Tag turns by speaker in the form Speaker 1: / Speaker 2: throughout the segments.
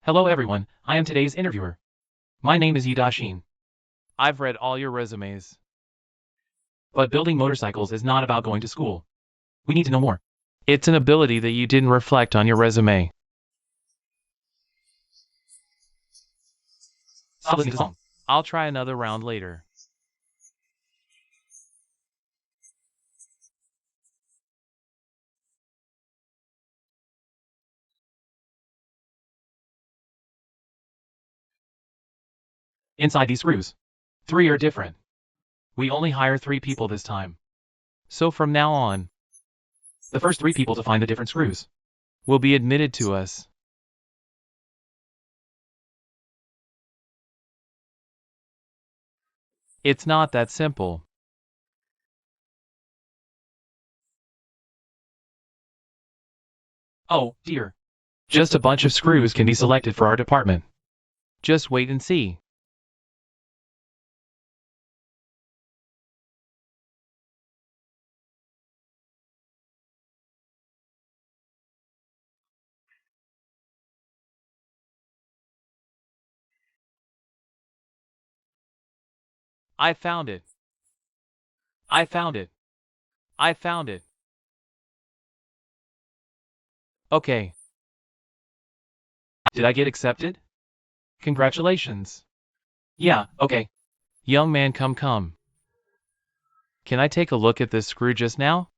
Speaker 1: Hello everyone, I am today's interviewer. My name is Yudashin.
Speaker 2: I've read all your resumes.
Speaker 1: But building motorcycles is not about going to school. We need to know more.
Speaker 2: It's an ability that you didn't reflect on your resume.
Speaker 1: Stop listening to the song.
Speaker 2: I'll try another round later.
Speaker 1: Inside these screws, 3 are different. We only hire 3 people this time.
Speaker 2: So from now on,
Speaker 1: The first 3 people to find the different screws
Speaker 2: will be admitted to us. It's not that simple.
Speaker 1: Oh, dear. Just a bunch of screws can be selected for our department.
Speaker 2: Just wait and see. I found it. I found it. I found it. Okay.
Speaker 1: Did I get accepted?
Speaker 2: Congratulations.
Speaker 1: Yeah, okay.
Speaker 2: Young man, come. Can I take a look at this screw just now?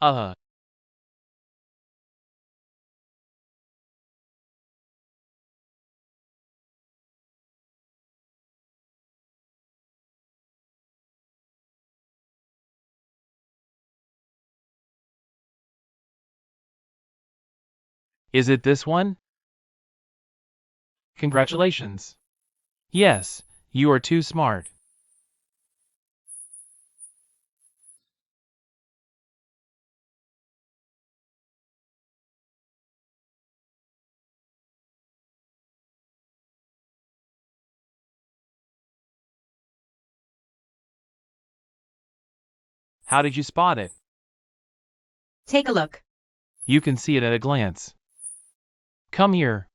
Speaker 2: Uh-huh. Is it this one?
Speaker 1: Congratulations.
Speaker 2: Yes, you are too smart. How did you spot it?
Speaker 3: Take a look.
Speaker 2: You can see it at a glance. Come here.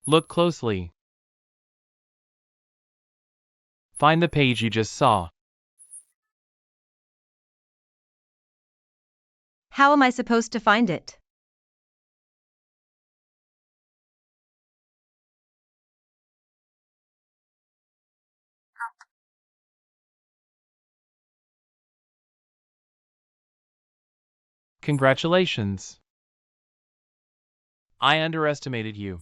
Speaker 2: Look closely. Find the page you just saw.
Speaker 3: How am I supposed to find it?
Speaker 2: Congratulations. I underestimated you.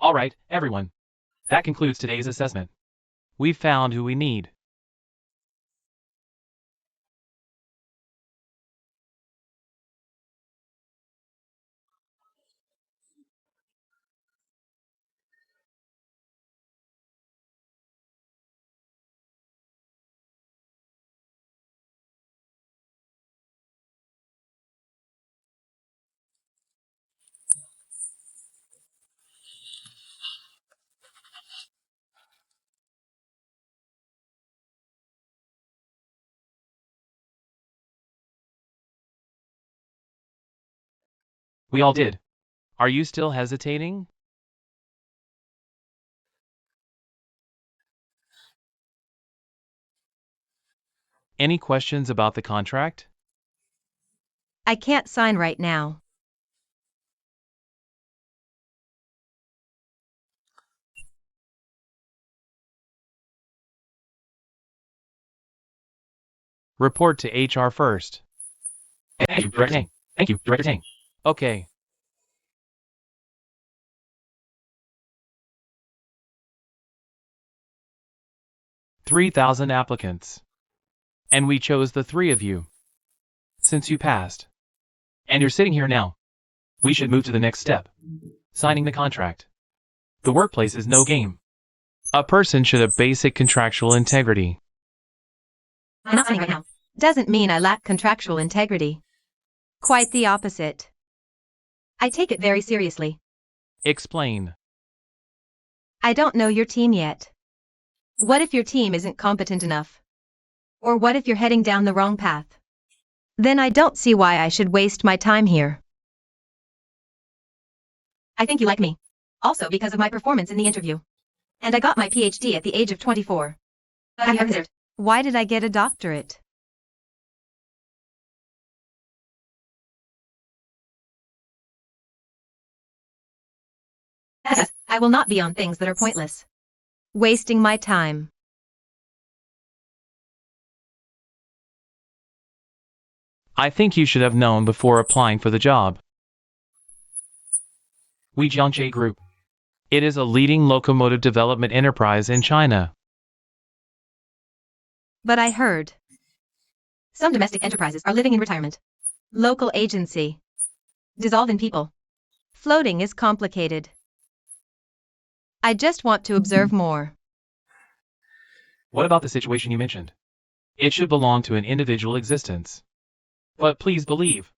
Speaker 1: Alright, everyone. That concludes today's assessment.
Speaker 2: We found who we need.
Speaker 1: We all did.
Speaker 2: Are you still hesitating? Any questions about the contract?
Speaker 3: I can't sign right now.
Speaker 2: Report to HR first.
Speaker 1: Thank you, Director Tang. Thank you, Director Tang.
Speaker 2: Okay. $3,000 applicants. And we chose the 3 of you. Since you passed.
Speaker 1: And you're sitting here now. We should move to the next step. Signing the contract. The workplace is no game.
Speaker 2: A person should have basic contractual integrity.
Speaker 3: I'm not signing right now. Doesn't mean I lack contractual integrity. Quite the opposite. I take it very seriously.
Speaker 2: Explain.
Speaker 3: I don't know your team yet. What if your team isn't competent enough? Or what if you're heading down the wrong path? Then I don't see why I should waste my time here. I think you like me. Also because of my performance in the interview. And I got my PhD at the age of 24. Have you ever considered, why did I get a doctorate? Yes, I will not be on things that are pointless. Wasting my time.
Speaker 2: I think you should have known before applying for the job.
Speaker 1: We Jiangche Group.
Speaker 2: It is a leading locomotive development enterprise in China.
Speaker 3: But I heard. Some domestic enterprises are living in retirement. Local agency. Dissolve in people. Floating is complicated. I just want to observe more.
Speaker 1: What about the situation you mentioned? It should belong to an individual existence. But please believe.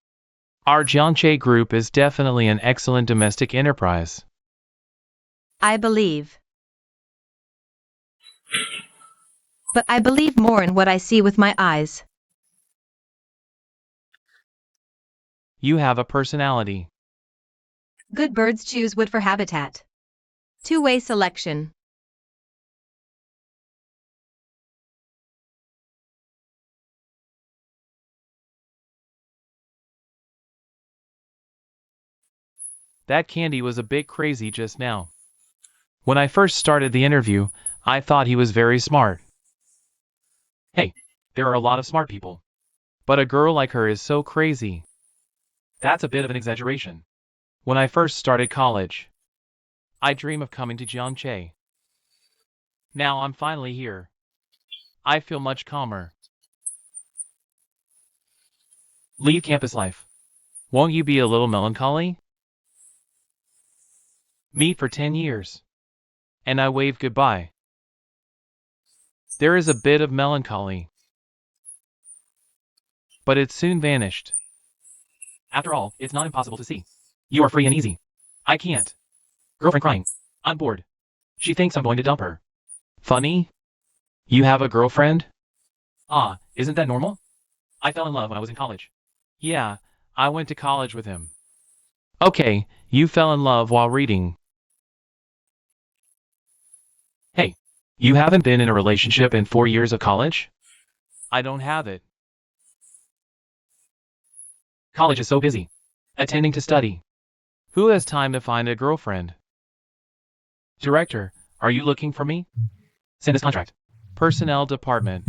Speaker 2: Our Jiangche Group is definitely an excellent domestic enterprise.
Speaker 3: I believe. But I believe more in what I see with my eyes.
Speaker 2: You have a personality.
Speaker 3: Good birds choose wood for habitat. Two-way selection.
Speaker 2: That candy was a bit crazy just now. When I first started the interview, I thought he was very smart.
Speaker 1: Hey, there are a lot of smart people.
Speaker 2: But a girl like her is so crazy.
Speaker 1: That's a bit of an exaggeration.
Speaker 2: When I first started college, I dream of coming to Jiangche. Now I'm finally here. I feel much calmer.
Speaker 1: Leave campus life.
Speaker 2: Won't you be a little melancholy?
Speaker 1: Meet for 10 years.
Speaker 2: And I wave goodbye. There is a bit of melancholy. But it soon vanished.
Speaker 1: After all, it's not impossible to see. You are free and easy. I can't. Girlfriend crying. I'm bored. She thinks I'm going to dump her.
Speaker 2: Funny? You have a girlfriend?
Speaker 1: Ah, isn't that normal? I fell in love when I was in college.
Speaker 2: Yeah, I went to college with him. Okay, you fell in love while reading.
Speaker 1: Hey, you haven't been in a relationship in 4 years of college?
Speaker 2: I don't have it.
Speaker 1: College is so busy. Attending to study.
Speaker 2: Who has time to find a girlfriend?
Speaker 1: Director, are you looking for me? Send this contract.
Speaker 2: Personnel department.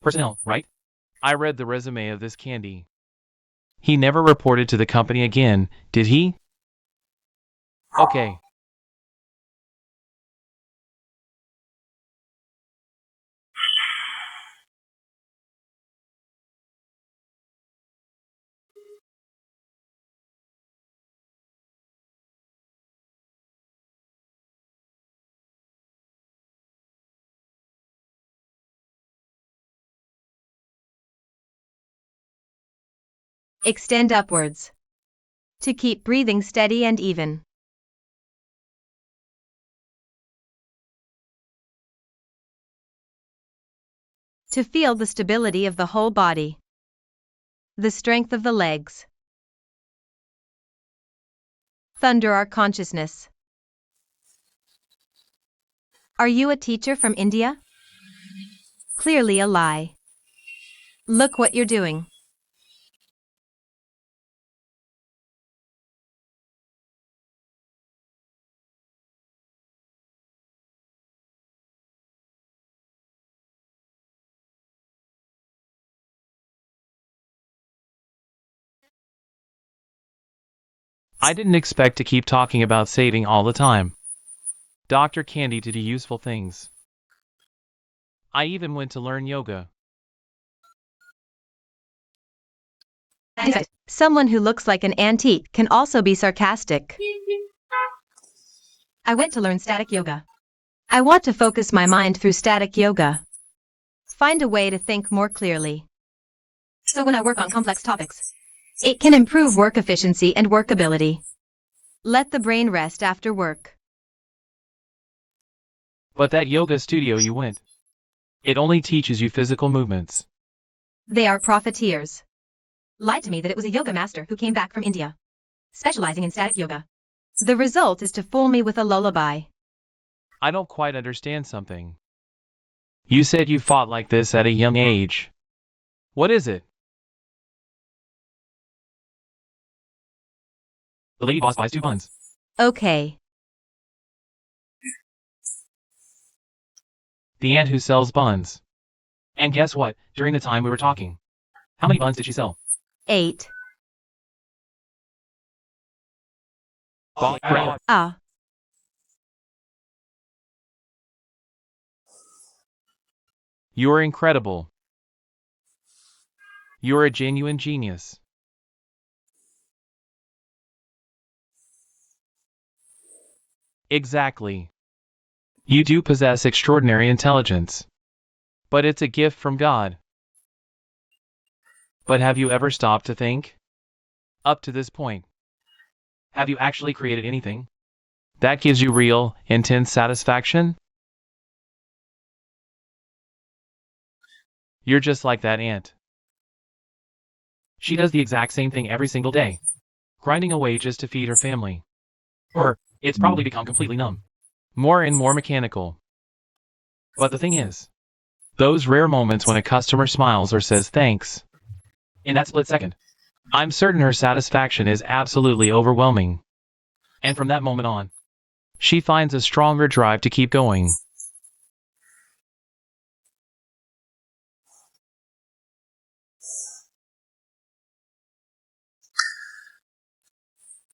Speaker 1: Personnel, right?
Speaker 2: I read the resume of this candy. He never reported to the company again, did he? Okay.
Speaker 3: Extend upwards. To keep breathing steady and even. To feel the stability of the whole body. The strength of the legs. Thunder our consciousness. Are you a teacher from India? Clearly a lie. Look what you're doing.
Speaker 2: I didn't expect to keep talking about saving all the time. Dr. Candy did useful things. I even went to learn yoga.
Speaker 3: Someone who looks like an antique can also be sarcastic. I went to learn static yoga. I want to focus my mind through static yoga. Find a way to think more clearly. So when I work on complex topics, it can improve work efficiency and workability. Let the brain rest after work.
Speaker 2: But that yoga studio you went, it only teaches you physical movements.
Speaker 3: They are profiteers. Lied to me that it was a yoga master who came back from India, specializing in static yoga. The result is to fool me with a lullaby.
Speaker 2: I don't quite understand something. You said you fought like this at a young age. What is it?
Speaker 1: The lady boss buys 2 buns.
Speaker 3: Okay.
Speaker 2: The aunt who sells buns.
Speaker 1: And guess what? During the time we were talking, how many buns did she sell?
Speaker 3: 8.
Speaker 1: Crap.
Speaker 3: Ah.
Speaker 2: You're incredible. You're a genuine genius. Exactly. You do possess extraordinary intelligence. But it's a gift from God. But have you ever stopped to think? Up to this point,
Speaker 1: Have you actually created anything?
Speaker 2: that gives you real, intense satisfaction? You're just like that ant.
Speaker 1: She does the exact same thing every single day,
Speaker 2: Grinding away just to feed her family.
Speaker 1: or it's probably become completely numb.
Speaker 2: More and more mechanical.
Speaker 1: But the thing is,
Speaker 2: Those rare moments when a customer smiles or says thanks.
Speaker 1: in that split second,
Speaker 2: I'm certain her satisfaction is absolutely overwhelming.
Speaker 1: and from that moment on,
Speaker 2: She finds a stronger drive to keep going.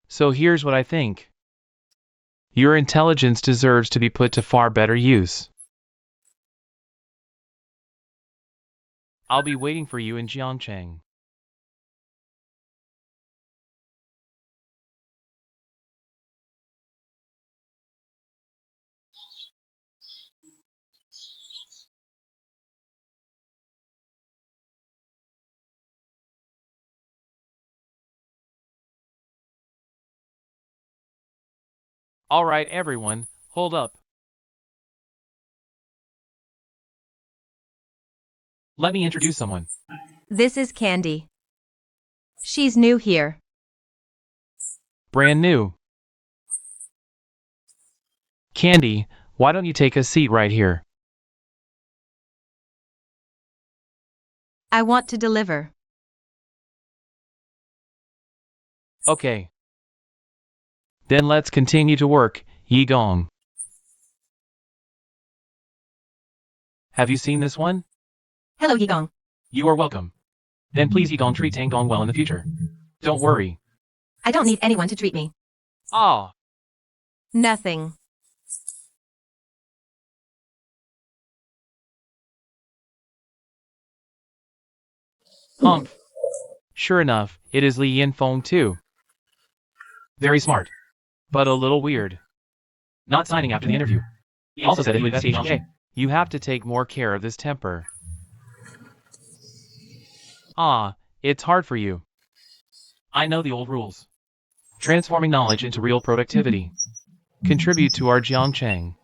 Speaker 2: So here's what I think. Your intelligence deserves to be put to far better use. I'll be waiting for you in Jiangcheng. Alright everyone, hold up.
Speaker 1: let me introduce someone.
Speaker 3: This is Candy. She's new here.
Speaker 2: Brand new. Candy, why don't you take a seat right here?
Speaker 3: I want to deliver.
Speaker 2: Okay. Then let's continue to work, Yi Gong. Have you seen this one?
Speaker 3: Hello, Yigong.
Speaker 1: You are welcome. Then please Yigong treat Tang Dong well in the future. Don't worry.
Speaker 3: I don't need anyone to treat me.
Speaker 2: Ah,
Speaker 3: Nothing.
Speaker 2: humph. Sure enough, it is Li Yinfeng too,
Speaker 1: Very smart.
Speaker 2: but a little weird.
Speaker 1: Not signing after the interview. He also said that he would investigate Zhang Jie.
Speaker 2: You have to take more care of this temper. Ah, it's hard for you.
Speaker 1: I know the old rules. Transforming knowledge into real productivity.
Speaker 2: Contribute to our Jiangcheng.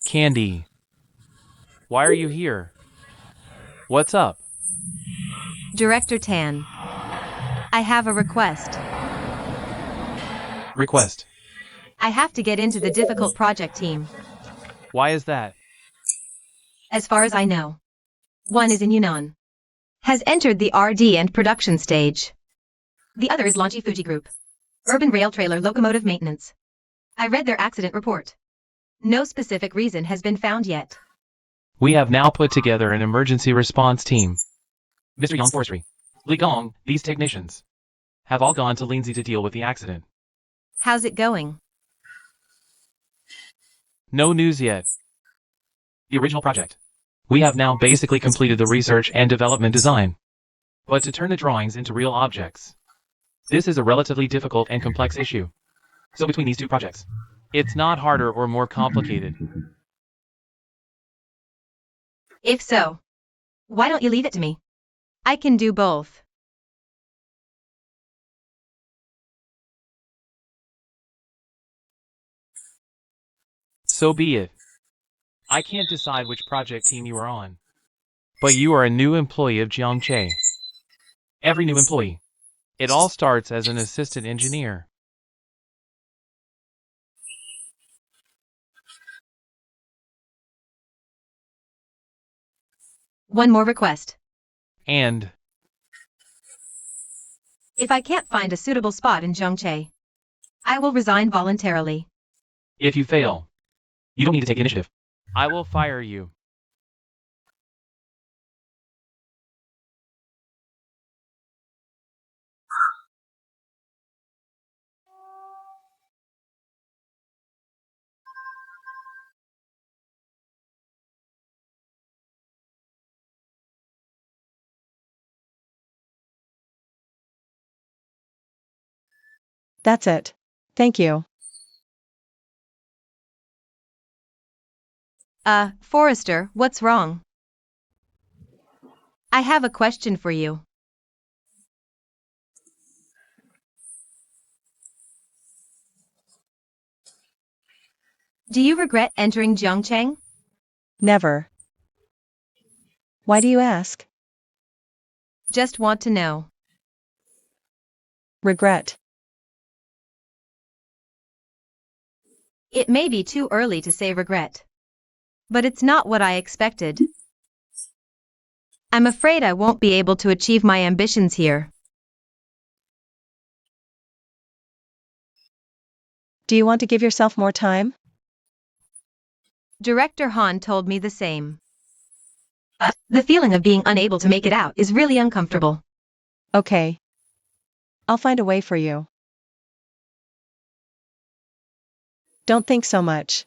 Speaker 2: Candy. Why are you here? What's up?
Speaker 3: Director Tan. I have a request.
Speaker 1: Request.
Speaker 3: I have to get into the difficult project team.
Speaker 2: Why is that?
Speaker 3: As far as I know. One is in Yunnan. Has entered the RD and production stage. The other is Lonchi Fuji Group. Urban Rail Trailer Locomotive Maintenance. I read their accident report. No specific reason has been found yet.
Speaker 2: We have now put together an emergency response team.
Speaker 1: Mr. Yang Forestry. Li Gong, these technicians have all gone to Lindsay to deal with the accident.
Speaker 3: How's it going?
Speaker 2: No news yet.
Speaker 1: The original project. We have now basically completed the research and development design. But to turn the drawings into real objects, this is a relatively difficult and complex issue. So between these two projects,
Speaker 2: It's not harder or more complicated.
Speaker 3: If so, why don't you leave it to me? I can do both.
Speaker 2: So be it. I can't decide which project team you are on. But you are a new employee of Jiangche.
Speaker 1: every new employee,
Speaker 2: It all starts as an assistant engineer.
Speaker 3: One more request.
Speaker 2: And
Speaker 3: If I can't find a suitable spot in Zhengche, I will resign voluntarily.
Speaker 1: if you fail, you don't need to take initiative.
Speaker 2: I will fire you.
Speaker 4: That's it. Thank you.
Speaker 3: Forrester, what's wrong? I have a question for you. Do you regret entering Zhengcheng?
Speaker 4: Never. Why do you ask?
Speaker 3: Just want to know.
Speaker 4: Regret.
Speaker 3: It may be too early to say regret. But it's not what I expected. I'm afraid I won't be able to achieve my ambitions here.
Speaker 4: Do you want to give yourself more time?
Speaker 3: Director Han told me the same. The feeling of being unable to make it out is really uncomfortable.
Speaker 4: Okay. I'll find a way for you. Don't think so much.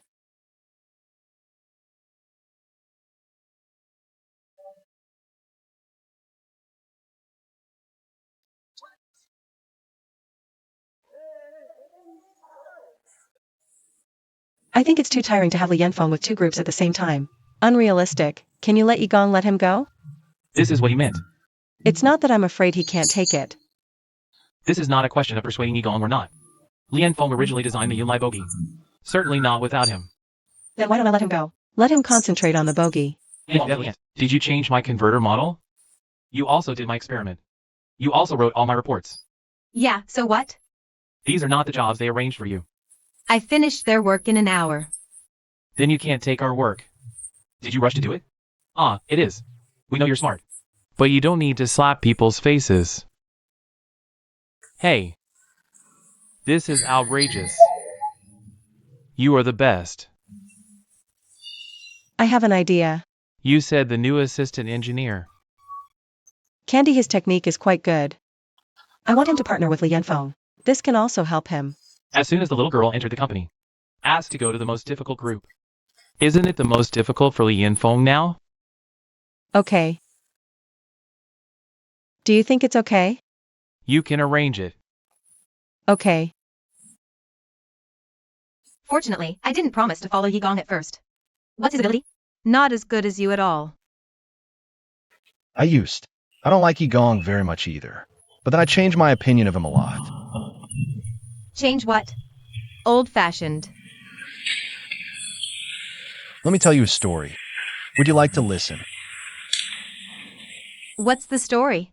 Speaker 4: I think it's too tiring to have Li Yanfeng with two groups at the same time. Unrealistic. Can you let Yigong let him go?
Speaker 1: This is what he meant.
Speaker 4: It's not that I'm afraid he can't take it.
Speaker 1: This is not a question of persuading Yigong or not. Lian Feng originally designed the Yunlai bogey. Certainly not without him.
Speaker 4: Then why don't I let him go? Let him concentrate on the bogey.
Speaker 1: Did you change my converter model? You also did my experiment. You also wrote all my reports.
Speaker 3: Yeah, so what?
Speaker 1: These are not the jobs they arranged for you.
Speaker 3: I finished their work in an hour.
Speaker 1: Then you can't take our work. Did you rush to do it? Ah, it is. We know you're smart.
Speaker 2: But you don't need to slap people's faces. Hey. This is outrageous. You are the best.
Speaker 4: I have an idea.
Speaker 2: You said the new assistant engineer.
Speaker 4: Candy, his technique is quite good. I want him to partner with Li Yanfeng. This can also help him.
Speaker 1: As soon as the little girl entered the company, asked to go to the most difficult group.
Speaker 2: Isn't it the most difficult for Li Yanfeng now?
Speaker 4: Okay. Do you think it's okay?
Speaker 2: You can arrange it.
Speaker 4: Okay.
Speaker 3: Fortunately, I didn't promise to follow Yigong at first. What's his ability? Not as good as you at all.
Speaker 5: I don't like Yigong very much either. But then I changed my opinion of him a lot.
Speaker 3: Change what? Old-fashioned.
Speaker 5: Let me tell you a story. Would you like to listen?
Speaker 3: What's the story?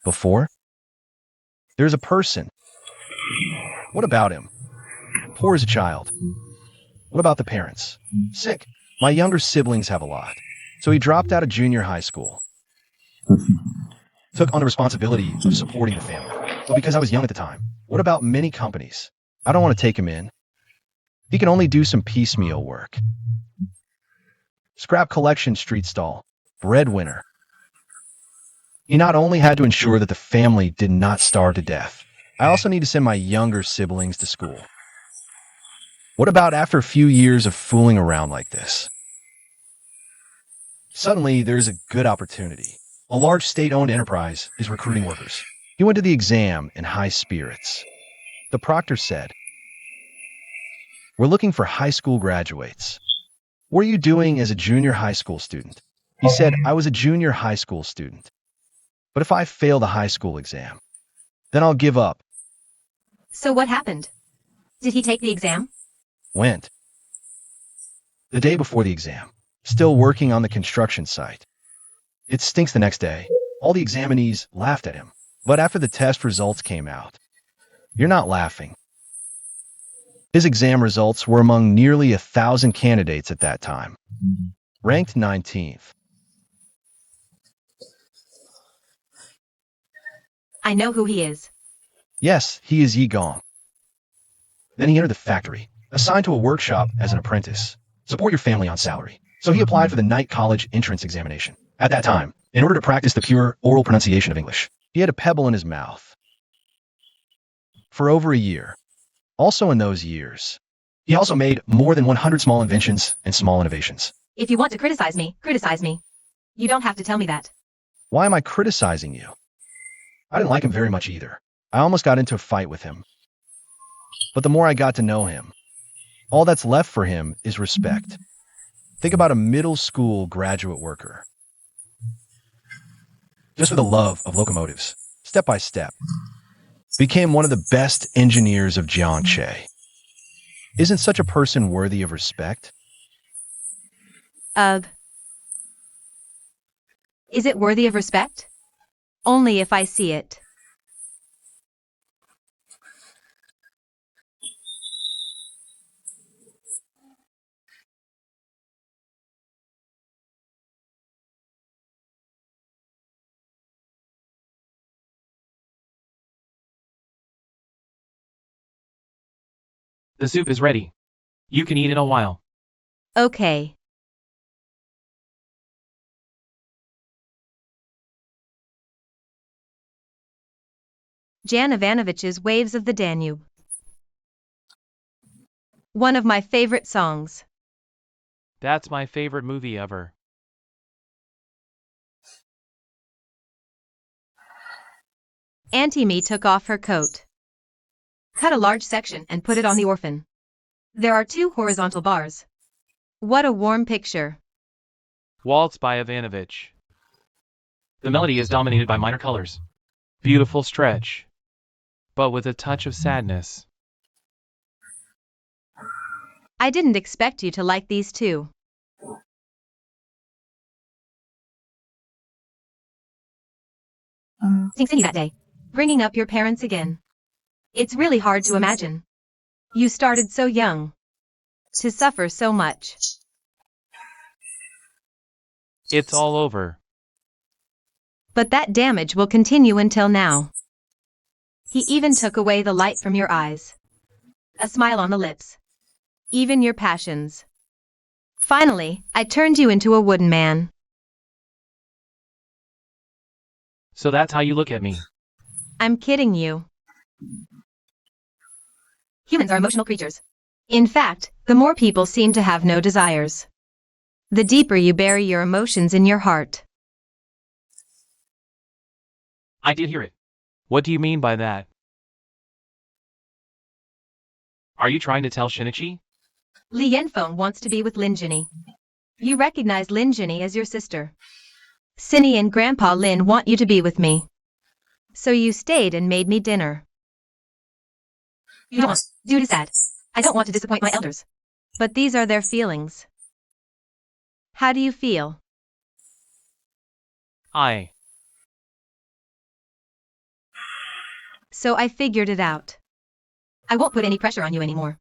Speaker 5: Before? There's a person. What about him? Poor as a child. What about the parents? Sick. My younger siblings have a lot. So he dropped out of junior high school. Took on the responsibility of supporting the family. But because I was young at the time, what about many companies? I don't want to take him in. He can only do some piecemeal work. Scrap collection street stall. Breadwinner. He not only had to ensure that the family did not starve to death, I also need to send my younger siblings to school. What about after a few years of fooling around like this? Suddenly, there's a good opportunity. A large state-owned enterprise is recruiting workers. He went to the exam in high spirits. The proctor said, "We're looking for high school graduates. What are you doing as a junior high school student?" He said, "I was a junior high school student. But if I fail the high school exam, then I'll give up."
Speaker 3: So what happened? Did he take the exam?
Speaker 5: Went. The day before the exam, still working on the construction site. It stinks the next day. All the examinees laughed at him. But after the test results came out, you're not laughing. His exam results were among nearly 1,000 candidates at that time. Ranked 19th.
Speaker 3: I know who he is.
Speaker 5: Yes, he is Yi Gong. Then he entered the factory, assigned to a workshop as an apprentice. Support your family on salary. So he applied for the night college entrance examination. At that time, in order to practice the pure oral pronunciation of English, he had a pebble in his mouth. For over a year. Also in those years, he also made more than 100 small inventions and small innovations.
Speaker 3: If you want to criticize me, criticize me. You don't have to tell me that.
Speaker 5: Why am I criticizing you? I didn't like him very much either. I almost got into a fight with him. But the more I got to know him, all that's left for him is respect. Think about a middle school graduate worker. Just for the love of locomotives, step by step, became one of the best engineers of Jiangche. Isn't such a person worthy of respect?
Speaker 3: Ugh. Is it worthy of respect? Only if I see it.
Speaker 1: The soup is ready. You can eat in a while.
Speaker 3: Okay. Jan Ivanovich's Waves of the Danube. One of my favorite songs.
Speaker 2: That's my favorite movie ever.
Speaker 3: Auntie Me took off her coat, cut a large section and put it on the orphan. There are 2 horizontal bars. What a warm picture.
Speaker 2: Waltz by Ivanovich.
Speaker 1: The melody is dominated by minor colors.
Speaker 2: Beautiful stretch. But with a touch of sadness.
Speaker 3: I didn't expect you to like these 2. Sing City that day. Bringing up your parents again. It's really hard to imagine. You started so young. To suffer so much.
Speaker 2: It's all over.
Speaker 3: But that damage will continue until now. He even took away the light from your eyes. A smile on the lips. Even your passions. Finally, I turned you into a wooden man.
Speaker 1: So that's how you look at me.
Speaker 3: I'm kidding you. Humans are emotional creatures. In fact, the more people seem to have no desires, the deeper you bury your emotions in your heart.
Speaker 1: I did hear it.
Speaker 2: What do you mean by that?
Speaker 1: Are you trying to tell Shinichi?
Speaker 3: Li Yanfeng wants to be with Lin Jinny. You recognize Lin Jinny as your sister. Cindy and Grandpa Lin want you to be with me. So you stayed and made me dinner. You don't. Dude is sad. I don't want to disappoint my elders. But these are their feelings. How do you feel?
Speaker 2: I
Speaker 3: So I figured it out. I won't put any pressure on you anymore.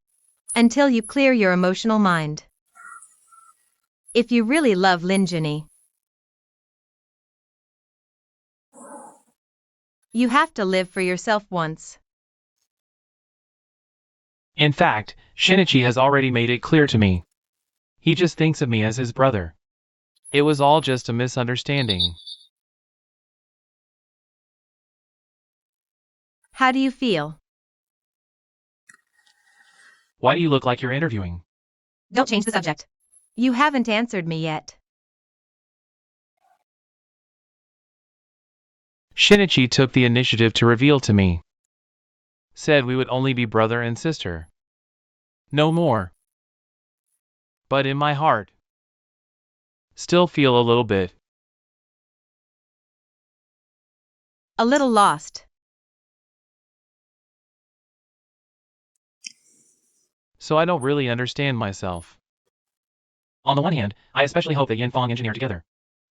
Speaker 3: Until you clear your emotional mind. If you really love Linjani, you have to live for yourself once.
Speaker 2: In fact, Shinichi has already made it clear to me. He just thinks of me as his brother. It was all just a misunderstanding.
Speaker 3: How do you feel?
Speaker 2: Why do you look like you're interviewing?
Speaker 3: Don't change the subject. You haven't answered me yet.
Speaker 2: Shinichi took the initiative to reveal to me. Said we would only be brother and sister. No more. But in my heart, still feel a little bit.
Speaker 3: A little lost.
Speaker 2: So I don't really understand myself.
Speaker 1: On the one hand, I especially hope that Yin Fong engineer together.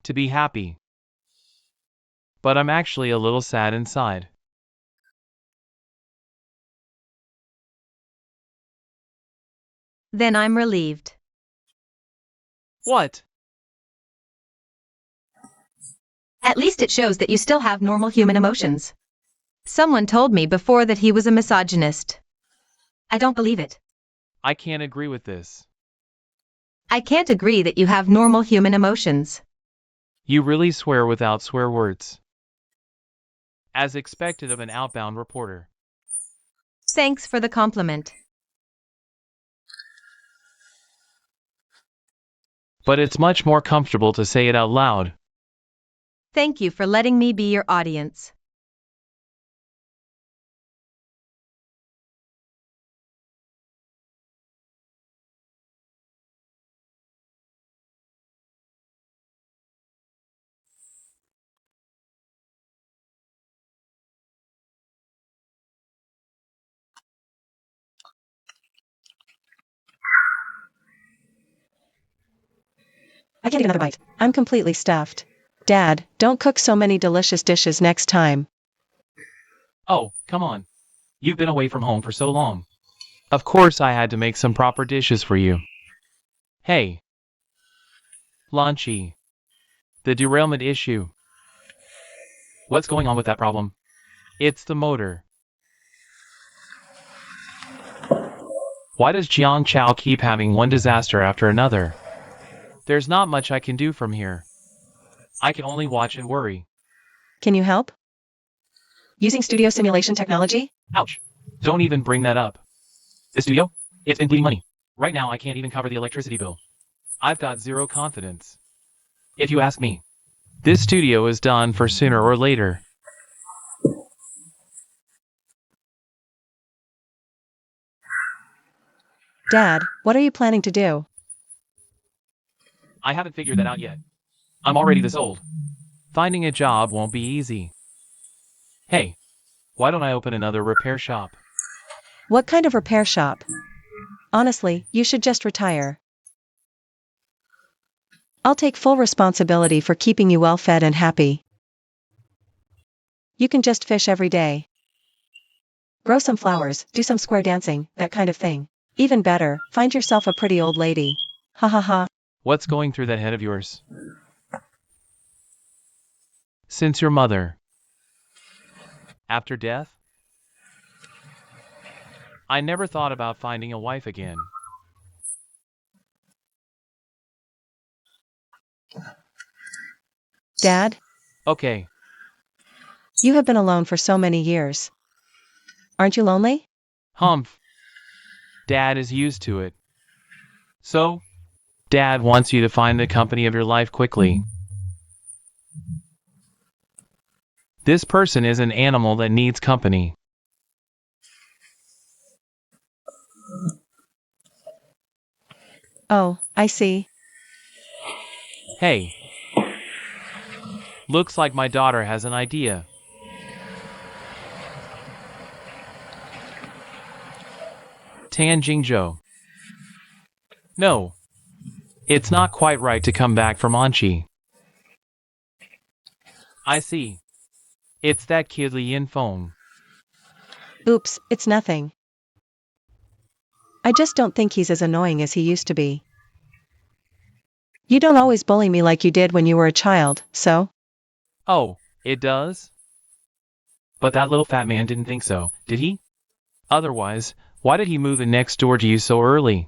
Speaker 2: To be happy. But I'm actually a little sad inside.
Speaker 3: Then I'm relieved.
Speaker 2: What?
Speaker 3: At least it shows that you still have normal human emotions. Someone told me before that he was a misogynist. I don't believe it.
Speaker 2: I can't agree with this.
Speaker 3: I can't agree that you have normal human emotions.
Speaker 2: You really swear without swear words. As expected of an outbound reporter.
Speaker 3: Thanks for the compliment.
Speaker 2: But it's much more comfortable to say it out loud.
Speaker 3: Thank you for letting me be your audience.
Speaker 4: I can't eat another bite. I'm completely stuffed. Dad, don't cook so many delicious dishes next time.
Speaker 1: Oh, come on. You've been away from home for so long.
Speaker 2: Of course I had to make some proper dishes for you. Hey. Launchy. The derailment issue.
Speaker 1: What's going on with that problem?
Speaker 2: It's the motor. Why does Jiang Chao keep having one disaster after another? There's not much I can do from here.
Speaker 1: I can only watch and worry.
Speaker 4: Can you help? Using studio simulation technology?
Speaker 1: Ouch. Don't even bring that up. The studio? It's been bleeding money. Right now I can't even cover the electricity bill.
Speaker 2: I've got zero confidence.
Speaker 1: If you ask me.
Speaker 2: This studio is done for sooner or later.
Speaker 4: Dad, what are you planning to do?
Speaker 1: I haven't figured that out yet. I'm already this old.
Speaker 2: Finding a job won't be easy. Hey, why don't I open another repair shop?
Speaker 4: What kind of repair shop? Honestly, you should just retire. I'll take full responsibility for keeping you well fed and happy. You can just fish every day. Grow some flowers, do some square dancing, that kind of thing. Even better, find yourself a pretty old lady. Ha ha ha.
Speaker 2: What's going through that head of yours? Since your mother. After death? I never thought about finding a wife again.
Speaker 4: Dad,
Speaker 2: Okay,
Speaker 4: you have been alone for so many years. Aren't you lonely?
Speaker 2: Humph. Dad is used to it. So, Dad wants you to find the company of your life quickly. This person is an animal that needs company.
Speaker 4: Oh, I see.
Speaker 2: Hey. Looks like my daughter has an idea. Tan Jingzhou. No. It's not quite right to come back from Anqi. I see. It's that kid Li Yinfeng.
Speaker 4: Oops, it's nothing. I just don't think he's as annoying as he used to be. You don't always bully me like you did when you were a child, so?
Speaker 2: Oh, it does?
Speaker 1: But that little fat man didn't think so, did he?
Speaker 2: Otherwise, why did he move in next door to you so early?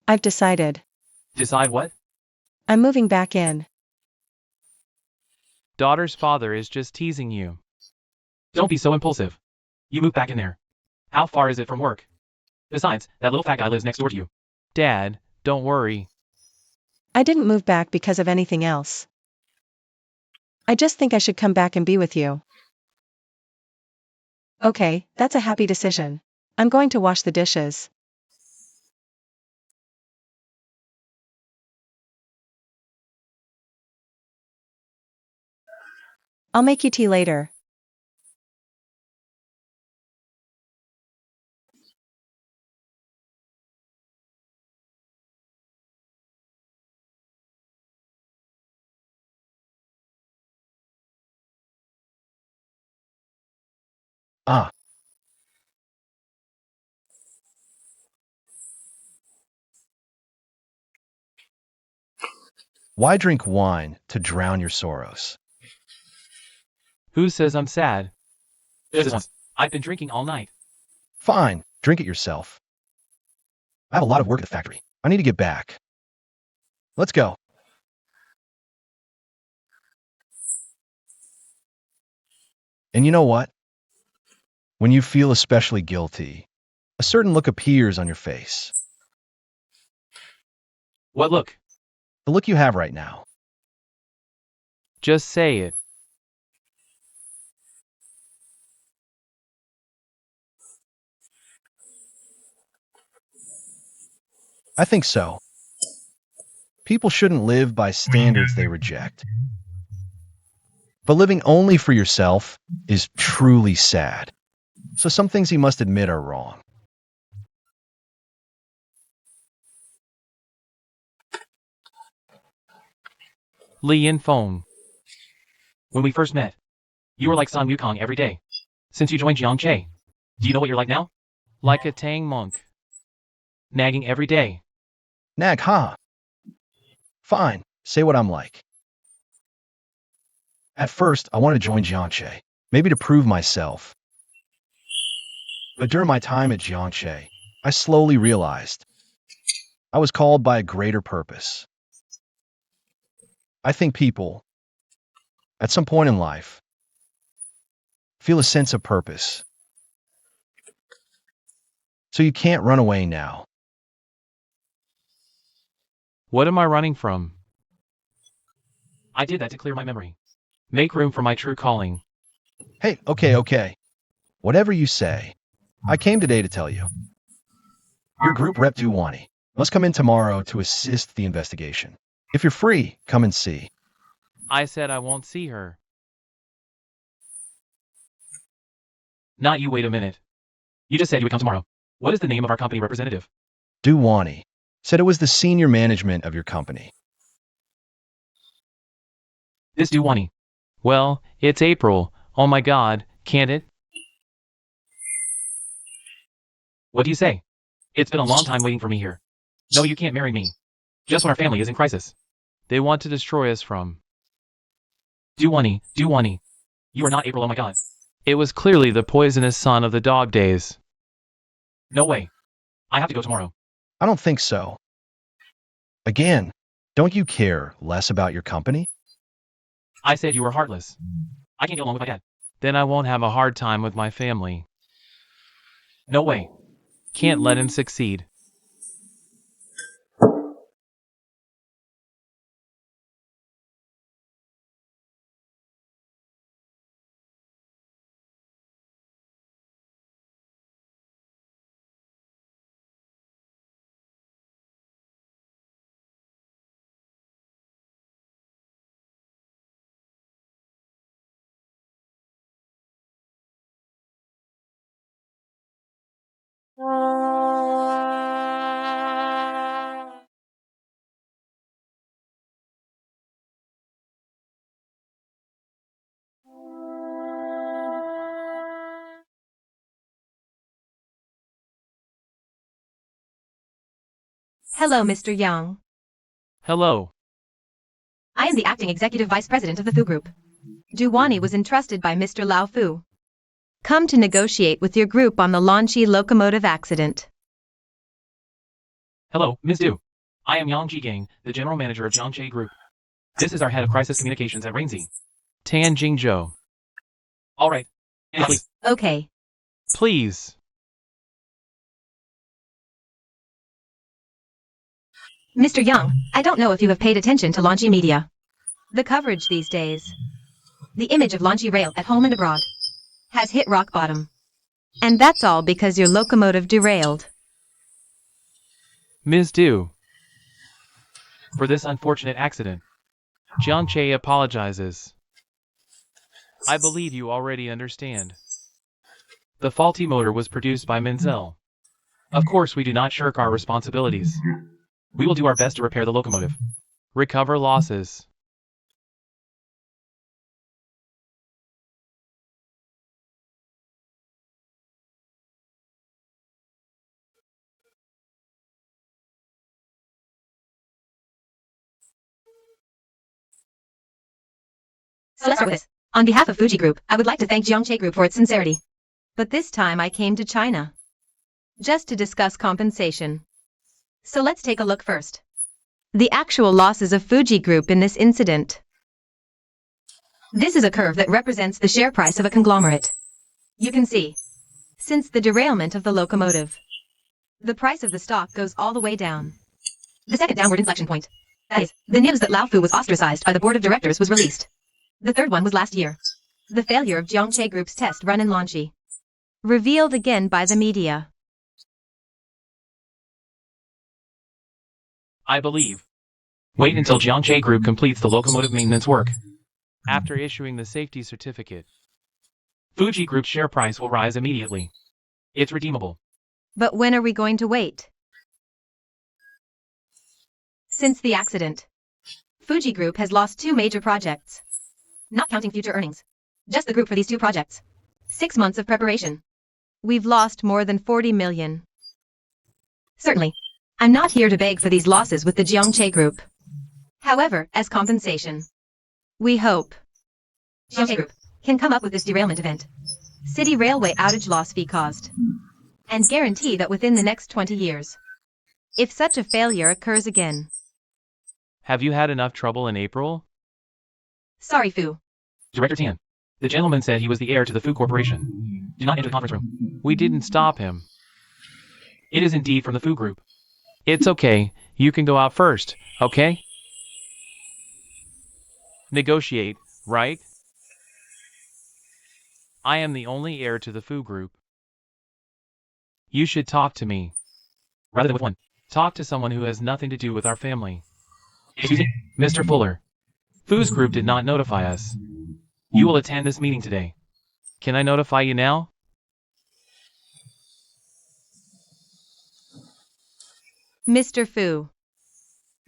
Speaker 4: I've decided.
Speaker 1: Decide what?
Speaker 4: I'm moving back in.
Speaker 2: Daughter's father is just teasing you.
Speaker 1: Don't be so impulsive. You move back in there. How far is it from work? Besides, that little fat guy lives next door to you.
Speaker 2: Dad, don't worry.
Speaker 4: I didn't move back because of anything else. I just think I should come back and be with you. Okay, that's a happy decision. I'm going to wash the dishes. I'll make you tea later.
Speaker 5: Ah, why drink wine to drown your sorrows?
Speaker 2: Who says I'm sad?
Speaker 1: This is once. I've been drinking all night.
Speaker 5: Fine, drink it yourself. I have a lot of work at the factory. I need to get back. Let's go. And you know what? When you feel especially guilty, a certain look appears on your face.
Speaker 1: What look?
Speaker 5: The look you have right now.
Speaker 2: Just say it.
Speaker 5: I think so. People shouldn't live by standards they reject. But living only for yourself is truly sad. So some things you must admit are wrong.
Speaker 2: Lee and phone.
Speaker 1: When we first met, you were like Sun Wukong every day. Since you joined Jiangche, do you know what you're like now?
Speaker 2: Like a Tang monk.
Speaker 1: Nagging every day.
Speaker 5: Nag, ha. Fine, say what I'm like. At first, I wanted to join Jiangche, maybe to prove myself. But during my time at Jiangche, I slowly realized I was called by a greater purpose. I think people, at some point in life, feel a sense of purpose. So you can't run away now.
Speaker 2: What am I running from?
Speaker 1: I did that to clear my memory. Make room for my true calling.
Speaker 5: Hey, okay. Whatever you say. I came today to tell you. Your group rep Duwani must come in tomorrow to assist the investigation. If you're free, come and see.
Speaker 2: I said I won't see her.
Speaker 1: Not you, wait a minute. You just said you would come tomorrow. What is the name of our company representative?
Speaker 5: Duwani said it was the senior management of your company.
Speaker 1: This Duwani.
Speaker 2: Well, it's April. Oh my God, can't it?
Speaker 1: What do you say? It's been a long time waiting for me here. No, you can't marry me. Just when our family is in crisis.
Speaker 2: They want to destroy us from.
Speaker 1: Duwani. You are not April, oh my God.
Speaker 2: It was clearly the poisonous son of the dog days.
Speaker 1: No way. I have to go tomorrow.
Speaker 5: I don't think so. Again, don't you care less about your company?
Speaker 1: I said you were heartless. I can't get along with my dad.
Speaker 2: Then I won't have a hard time with my family.
Speaker 1: No way.
Speaker 2: Can't let him succeed.
Speaker 3: Hello, Mr. Yang.
Speaker 2: Hello.
Speaker 3: I am the acting executive vice president of the Fu Group. Duwani was entrusted by Mr. Lao Fu. Come to negotiate with your group on the Lanchi locomotive accident.
Speaker 1: Hello, Ms. Du. I am Yang Jigang, the general manager of Jiangche Group. This is our head of crisis communications at Rainzy.
Speaker 2: Tan Jingzhou.
Speaker 1: All right. Please.
Speaker 3: Okay.
Speaker 2: Please.
Speaker 3: Mr. Yang, I don't know if you have paid attention to Lanchi media. The coverage these days. The image of Lanchi Rail at home and abroad has hit rock bottom. And that's all because your locomotive derailed.
Speaker 2: Ms. Du.
Speaker 1: For this unfortunate accident.
Speaker 2: Jiangche apologizes. I believe you already understand.
Speaker 1: The faulty motor was produced by Menzel. Of course, we do not shirk our responsibilities. We will do our best to repair the locomotive.
Speaker 2: Recover losses.
Speaker 3: So let's start with this. On behalf of Fuji Group, I would like to thank Jiangche Group for its sincerity. But this time I came to China just to discuss compensation. So let's take a look first. The actual losses of Fuji Group in this incident. This is a curve that represents the share price of a conglomerate. You can see, since the derailment of the locomotive, the price of the stock goes all the way down. The second downward inflection point, that is, the news that Lao Fu was ostracized by the board of directors was released. The third one was last year. The failure of Jiangche Group's test run in Lanchi. Revealed again by the media.
Speaker 1: I believe. Wait until Jiangche Group completes the locomotive maintenance work.
Speaker 2: After issuing the safety certificate,
Speaker 1: Fuji Group's share price will rise immediately. It's redeemable.
Speaker 3: But when are we going to wait? Since the accident, Fuji Group has lost 2 major projects. Not counting future earnings. Just the group for these 2 projects. 6 months of preparation. We've lost more than 40 million. Certainly, I'm not here to beg for these losses with the Jiangche Group. However, as compensation, we hope Jiangche Group can come up with this derailment event, city railway outage loss fee caused, and guarantee that within the next 20 years, if such a failure occurs again.
Speaker 2: have you had enough trouble in April?
Speaker 3: Sorry, Fu.
Speaker 1: Director Tian. The gentleman said he was the heir to the Fu Corporation. Do not enter the conference room.
Speaker 2: We didn't stop him.
Speaker 1: It is indeed from the Fu Group.
Speaker 2: It's okay, you can go out first, okay? Negotiate, right? I am the only heir to the Fu Group. You should talk to me.
Speaker 1: Rather than with one.
Speaker 2: Talk to someone who has nothing to do with our family.
Speaker 1: Excuse me, Mr. Fuller. Fu's Group did not notify us. You will attend this meeting today.
Speaker 2: Can I notify you now?
Speaker 3: Mr. Fu.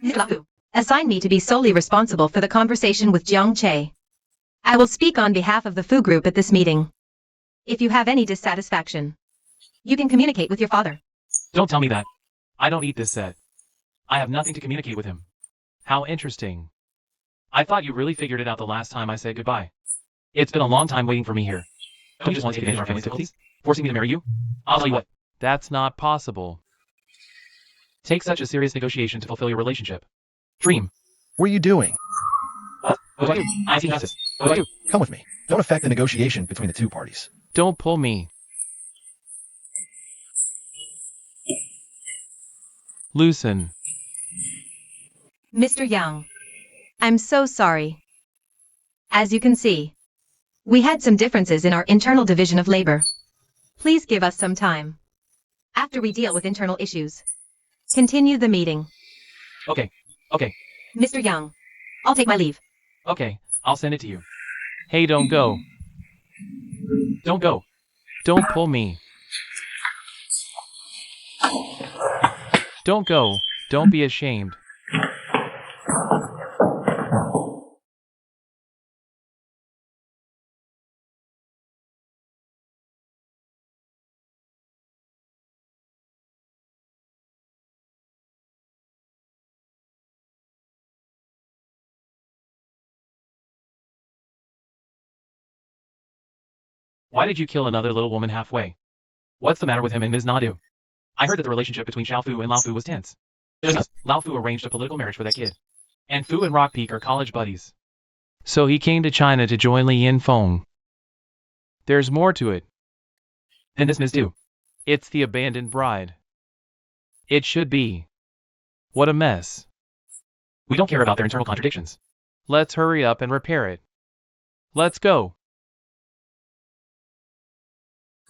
Speaker 3: Mr. Lao Fu, assign me to be solely responsible for the conversation with Jiangche. I will speak on behalf of the Fu Group at this meeting. If you have any dissatisfaction, you can communicate with your father.
Speaker 1: Don't tell me that. I don't eat this set. I have nothing to communicate with him.
Speaker 2: How interesting.
Speaker 1: I thought you really figured it out the last time I said goodbye. It's been a long time waiting for me here. Don't you just want to take advantage of our family's difficulties? Forcing me to marry you? I'll tell you what.
Speaker 2: That's not possible.
Speaker 1: Take such a serious negotiation to fulfill your relationship. Dream.
Speaker 5: What are you doing?
Speaker 1: What do I do? I see justice. What do I do?
Speaker 5: Come with me. Don't affect the negotiation between the 2 parties.
Speaker 2: Don't pull me. Loosen.
Speaker 3: Mr. Yang. I'm so sorry. As you can see, we had some differences in our internal division of labor. Please give us some time. After we deal with internal issues, continue the meeting.
Speaker 1: Okay. Okay.
Speaker 3: Mr. Yang, I'll take my leave.
Speaker 1: Okay. I'll send it to you.
Speaker 2: Hey, don't go.
Speaker 1: Don't go.
Speaker 2: Don't pull me. Don't go. Don't be ashamed.
Speaker 1: Why did you kill another little woman halfway? What's the matter with him and Ms. Nadu? I heard that the relationship between Xiao Fu and Lao Fu was tense. Just Lao Fu arranged a political marriage for that kid. And Fu and Rock Peak are college buddies.
Speaker 2: So he came to China to join Li Yinfeng. There's more to it.
Speaker 1: Then this Ms. Du.
Speaker 2: It's the abandoned bride. It should be. What a mess.
Speaker 1: We don't care about their internal contradictions.
Speaker 2: Let's hurry up and repair it. Let's go.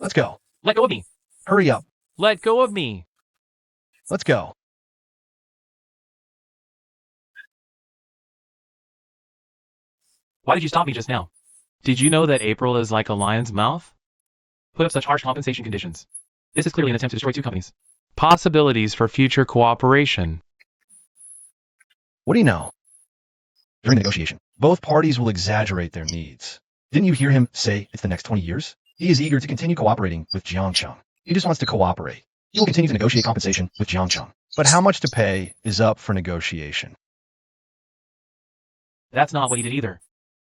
Speaker 5: Let's go.
Speaker 1: Let go of me.
Speaker 5: Hurry up.
Speaker 2: Let go of me.
Speaker 5: Let's go.
Speaker 1: Why did you stop me just now?
Speaker 2: Did you know that April is like a lion's mouth?
Speaker 1: Put up such harsh compensation conditions. This is clearly an attempt to destroy two companies.
Speaker 2: Possibilities for future cooperation.
Speaker 5: What do you know? During the negotiation, both parties will exaggerate their needs. Didn't you hear him say it's the next 20 years? He is eager to continue cooperating with Jiangcheng. He just wants to cooperate. He will continue to negotiate compensation with Jiangcheng. But how much to pay is up for negotiation.
Speaker 1: That's not what he did either.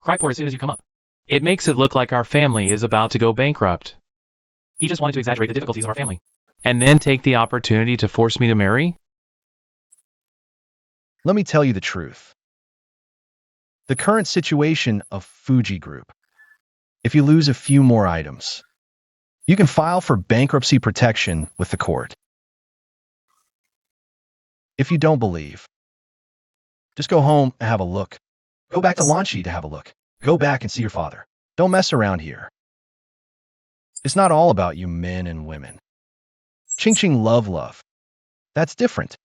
Speaker 1: Cry poor as soon as you come up.
Speaker 2: It makes it look like our family is about to go bankrupt.
Speaker 1: He just wanted to exaggerate the difficulties of our family.
Speaker 2: And then take the opportunity to force me to marry?
Speaker 5: Let me tell you the truth. The current situation of Fuji Group. If you lose a few more items, you can file for bankruptcy protection with the court. If you don't believe, just go home and have a look. Go back to Lanchi to have a look. Go back and see your father. Don't mess around here. It's not all about you men and women. Ching Ching love. That's different.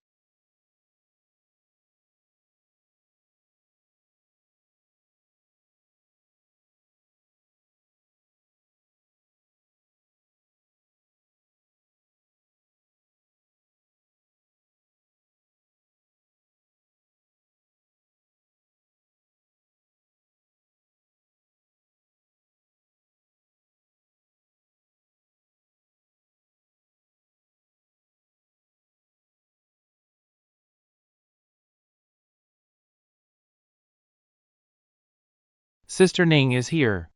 Speaker 2: Sister Ning is here.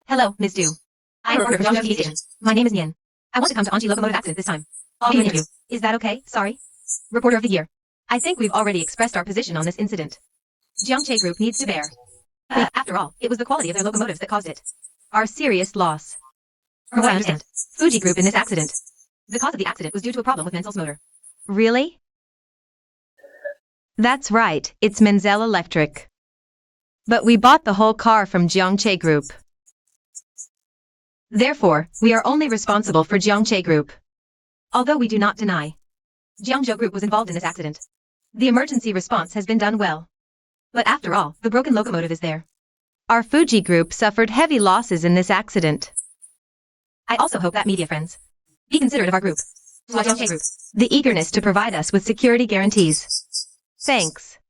Speaker 3: Hello, Ms. Du. I am a reporter for Zhangzhou TV station. My name is Nian. I want to come to Anji locomotive accident this time. I'll be your interview. Is that okay? Sorry. Reporter of the year. I think we've already expressed our position on this incident. Jiangche Group needs to bear. But after all, it was the quality of their locomotives that caused it. Our serious loss. From what I understand, Fuji Group in this accident. The cause of the accident was due to a problem with Menzel's motor. Really? That's right, it's Menzel Electric. But we bought the whole car from Jiangche Group. Therefore, we are only responsible for Jiangche Group. Although we do not deny, Jiangzhou Group was involved in this accident. The emergency response has been done well. But after all, the broken locomotive is there. Our Fuji Group suffered heavy losses in this accident. I also hope that media friends be considerate of our group, Jiangche Group, the eagerness to provide us with security guarantees. Thanks.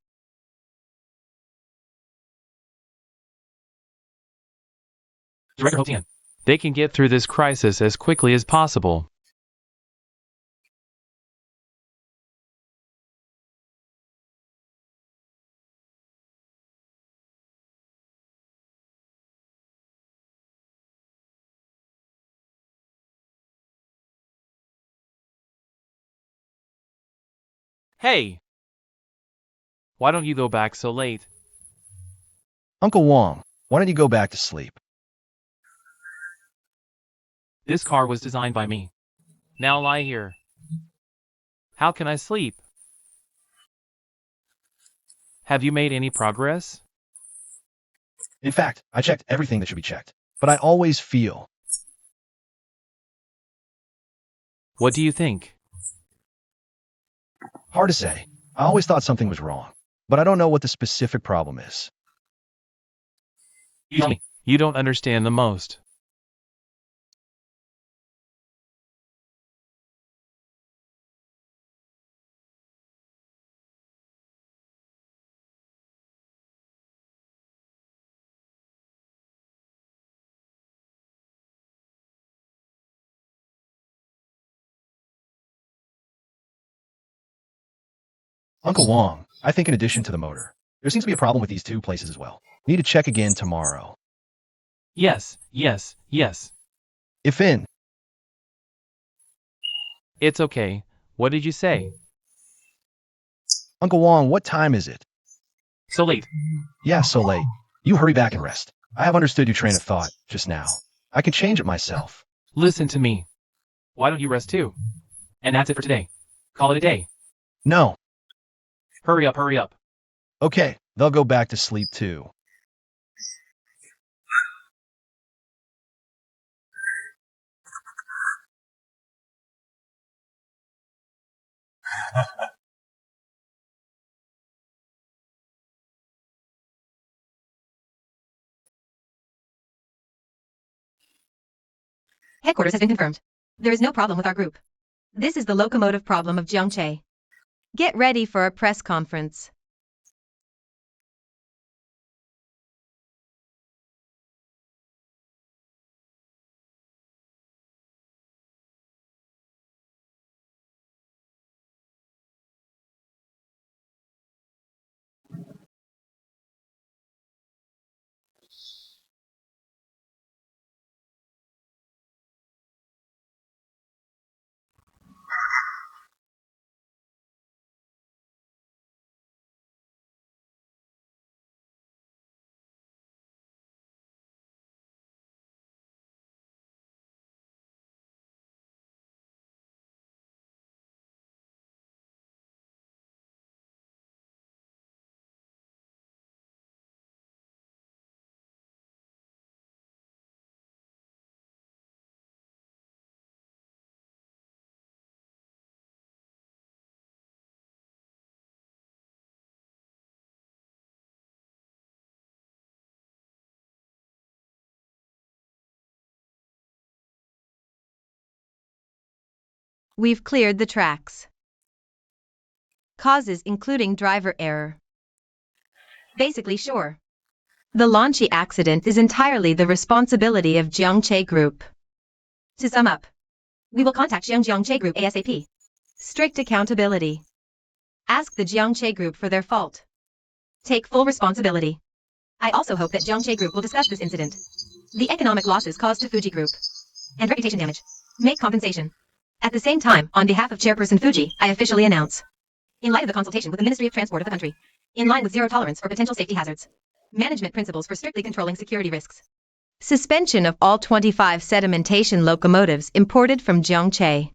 Speaker 1: Director Hotian.
Speaker 2: They can get through this crisis as quickly as possible. Hey! Why don't you go back so late?
Speaker 5: Uncle Wong, why don't you go back to sleep?
Speaker 1: This car was designed by me.
Speaker 2: Now lie here. How can I sleep? Have you made any progress?
Speaker 5: In fact, I checked everything that should be checked. But I always feel.
Speaker 2: What do you think?
Speaker 5: Hard to say. I always thought something was wrong. But I don't know what the specific problem is.
Speaker 1: You tell me.
Speaker 2: You don't understand the most.
Speaker 5: Uncle Wong, I think in addition to the motor, there seems to be a problem with these two places as well. Need to check again tomorrow.
Speaker 1: Yes, yes, yes.
Speaker 5: If in.
Speaker 2: It's okay. What did you say?
Speaker 5: Uncle Wong, what time is it?
Speaker 1: So late.
Speaker 5: Yeah, so late. You hurry back and rest. I have understood your train of thought just now. I can change it myself.
Speaker 1: Listen to me. Why don't you rest too? And that's it for today. Call it a day.
Speaker 5: No.
Speaker 1: Hurry up, hurry up.
Speaker 5: Okay, they'll go back to sleep too.
Speaker 3: Headquarters has been confirmed. There is no problem with our group. This is the locomotive problem of Jiangche. Get ready for a press conference. We've cleared the tracks. Causes including driver error. Basically sure. The Launchie accident is entirely the responsibility of Jiangche Group. To sum up, we will contact Jiangche Group ASAP. Strict accountability. Ask the Jiangche Group for their fault. Take full responsibility. I also hope that Jiangche Group will discuss this incident, the economic losses caused to Fuji Group, and reputation damage. Make compensation. At the same time, on behalf of Chairperson Fuji, I officially announce, in light of the consultation with the Ministry of Transport of the country, in line with zero tolerance for potential safety hazards, management principles for strictly controlling security risks, suspension of all 25 sedimentation locomotives imported from Jiangche.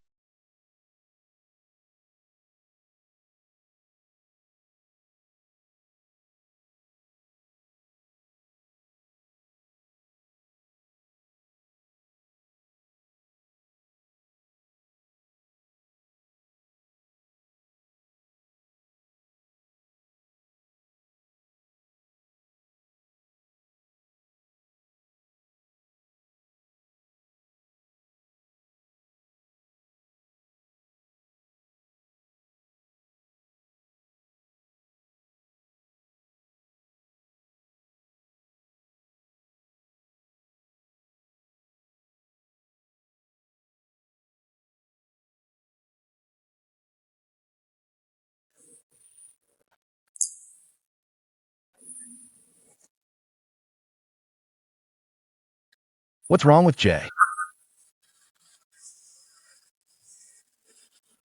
Speaker 5: What's wrong with Jay?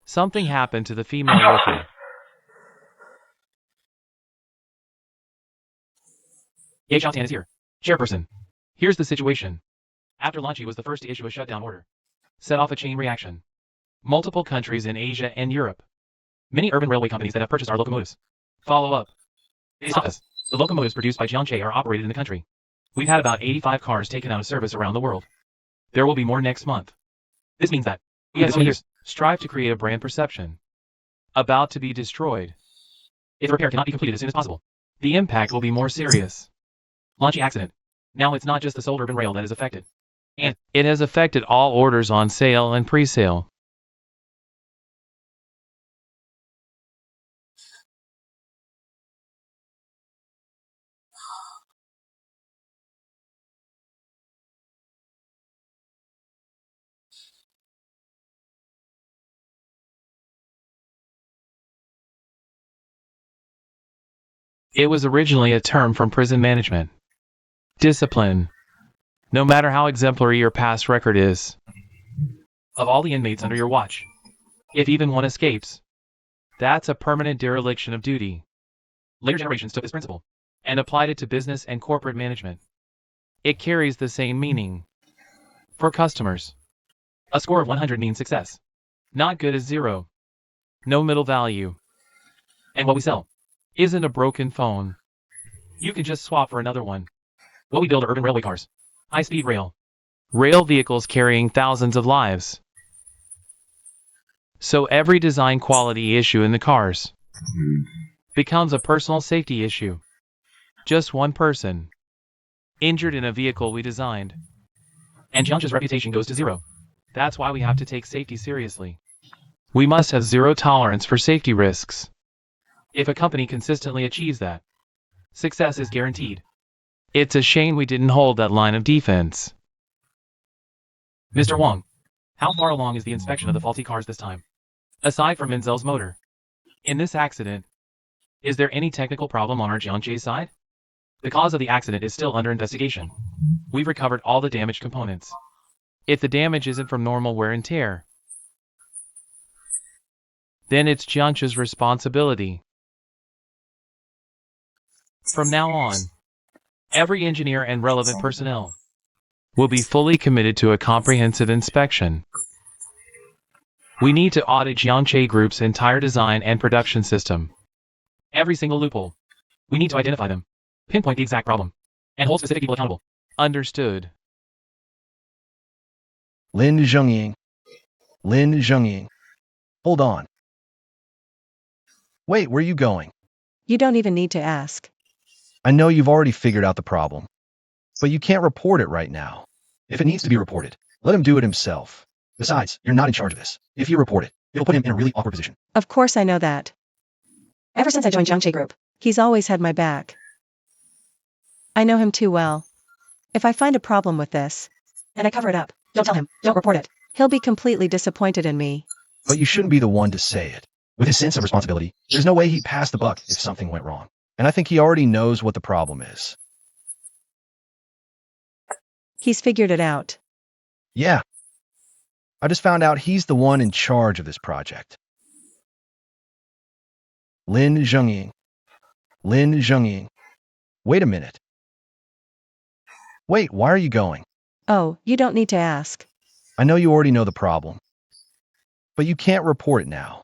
Speaker 2: Something happened to the female worker.
Speaker 1: Ye Xiaotian is here. Chairperson. Here's the situation. After Launchie was the first to issue a shutdown order. Set off a chain reaction. Multiple countries in Asia and Europe. Many urban railway companies that have purchased our locomotives. Follow up. Based on this, the locomotives produced by Jiangche are operated in the country. We've had about 85 cars taken out of service around the world. There will be more next month. This means that we have 20 years.
Speaker 2: Strive to create a brand perception. About to be destroyed.
Speaker 1: If repair cannot be completed as soon as possible.
Speaker 2: The impact will be more serious.
Speaker 1: Launchie accident. Now it's not just the Seoul urban rail that is affected. And
Speaker 2: It has affected all orders on sale and pre-sale. It was originally a term from prison management. Discipline. no matter how exemplary your past record is.
Speaker 1: Of all the inmates under your watch, if even one escapes,
Speaker 2: That's a permanent dereliction of duty.
Speaker 1: later generations took this principle.
Speaker 2: And applied it to business and corporate management. It carries the same meaning. For customers,
Speaker 1: A score of 100 means success.
Speaker 2: not good is 0. No middle value.
Speaker 1: And what we sell,
Speaker 2: Isn't a broken phone.
Speaker 1: you can just swap for another one. What we build are urban railway cars. High-speed rail.
Speaker 2: Rail vehicles carrying thousands of lives. So every design quality issue in the cars becomes a personal safety issue. Just one person injured in a vehicle we designed.
Speaker 1: And Jiangx's reputation goes to 0.
Speaker 2: That's why we have to take safety seriously. We must have 0 tolerance for safety risks.
Speaker 1: If a company consistently achieves that, success is guaranteed.
Speaker 2: It's a shame we didn't hold that line of defense.
Speaker 1: Mr. Wang, how far along is the inspection of the faulty cars this time? Aside from Menzel's motor,
Speaker 2: In this accident,
Speaker 1: is there any technical problem on our Jiangxi side? The cause of the accident is still under investigation. We've recovered all the damaged components.
Speaker 2: if the damage isn't from normal wear and tear, then it's Jiangx's responsibility. From now on, every engineer and relevant personnel will be fully committed to a comprehensive inspection. We need to audit Jiangxi Group's entire design and production system.
Speaker 1: Every single loophole. We need to identify them, pinpoint the exact problem, and hold specific people accountable.
Speaker 2: Understood.
Speaker 5: Lin Zhengying. Lin Zhengying. Hold on. Wait, where are you going?
Speaker 4: You don't even need to ask.
Speaker 5: I know you've already figured out the problem, but you can't report it right now. If it needs to be reported, let him do it himself. Besides, you're not in charge of this. If you report it, it'll put him in a really awkward position.
Speaker 4: Of course I know that. Ever since I joined Jiangxi Group, he's always had my back. I know him too well. If I find a problem with this, and I cover it up, don't tell him, don't report it, he'll be completely disappointed in me.
Speaker 5: But you shouldn't be the one to say it. With his sense of responsibility, there's no way he'd pass the buck if something went wrong. And I think he already knows what the problem is.
Speaker 4: He's figured it out.
Speaker 5: Yeah. I just found out he's the one in charge of this project. Lin Zhengying. Lin Zhengying. Wait a minute. Wait, why are you going?
Speaker 4: Oh, you don't need to ask.
Speaker 5: I know you already know the problem, but you can't report it now.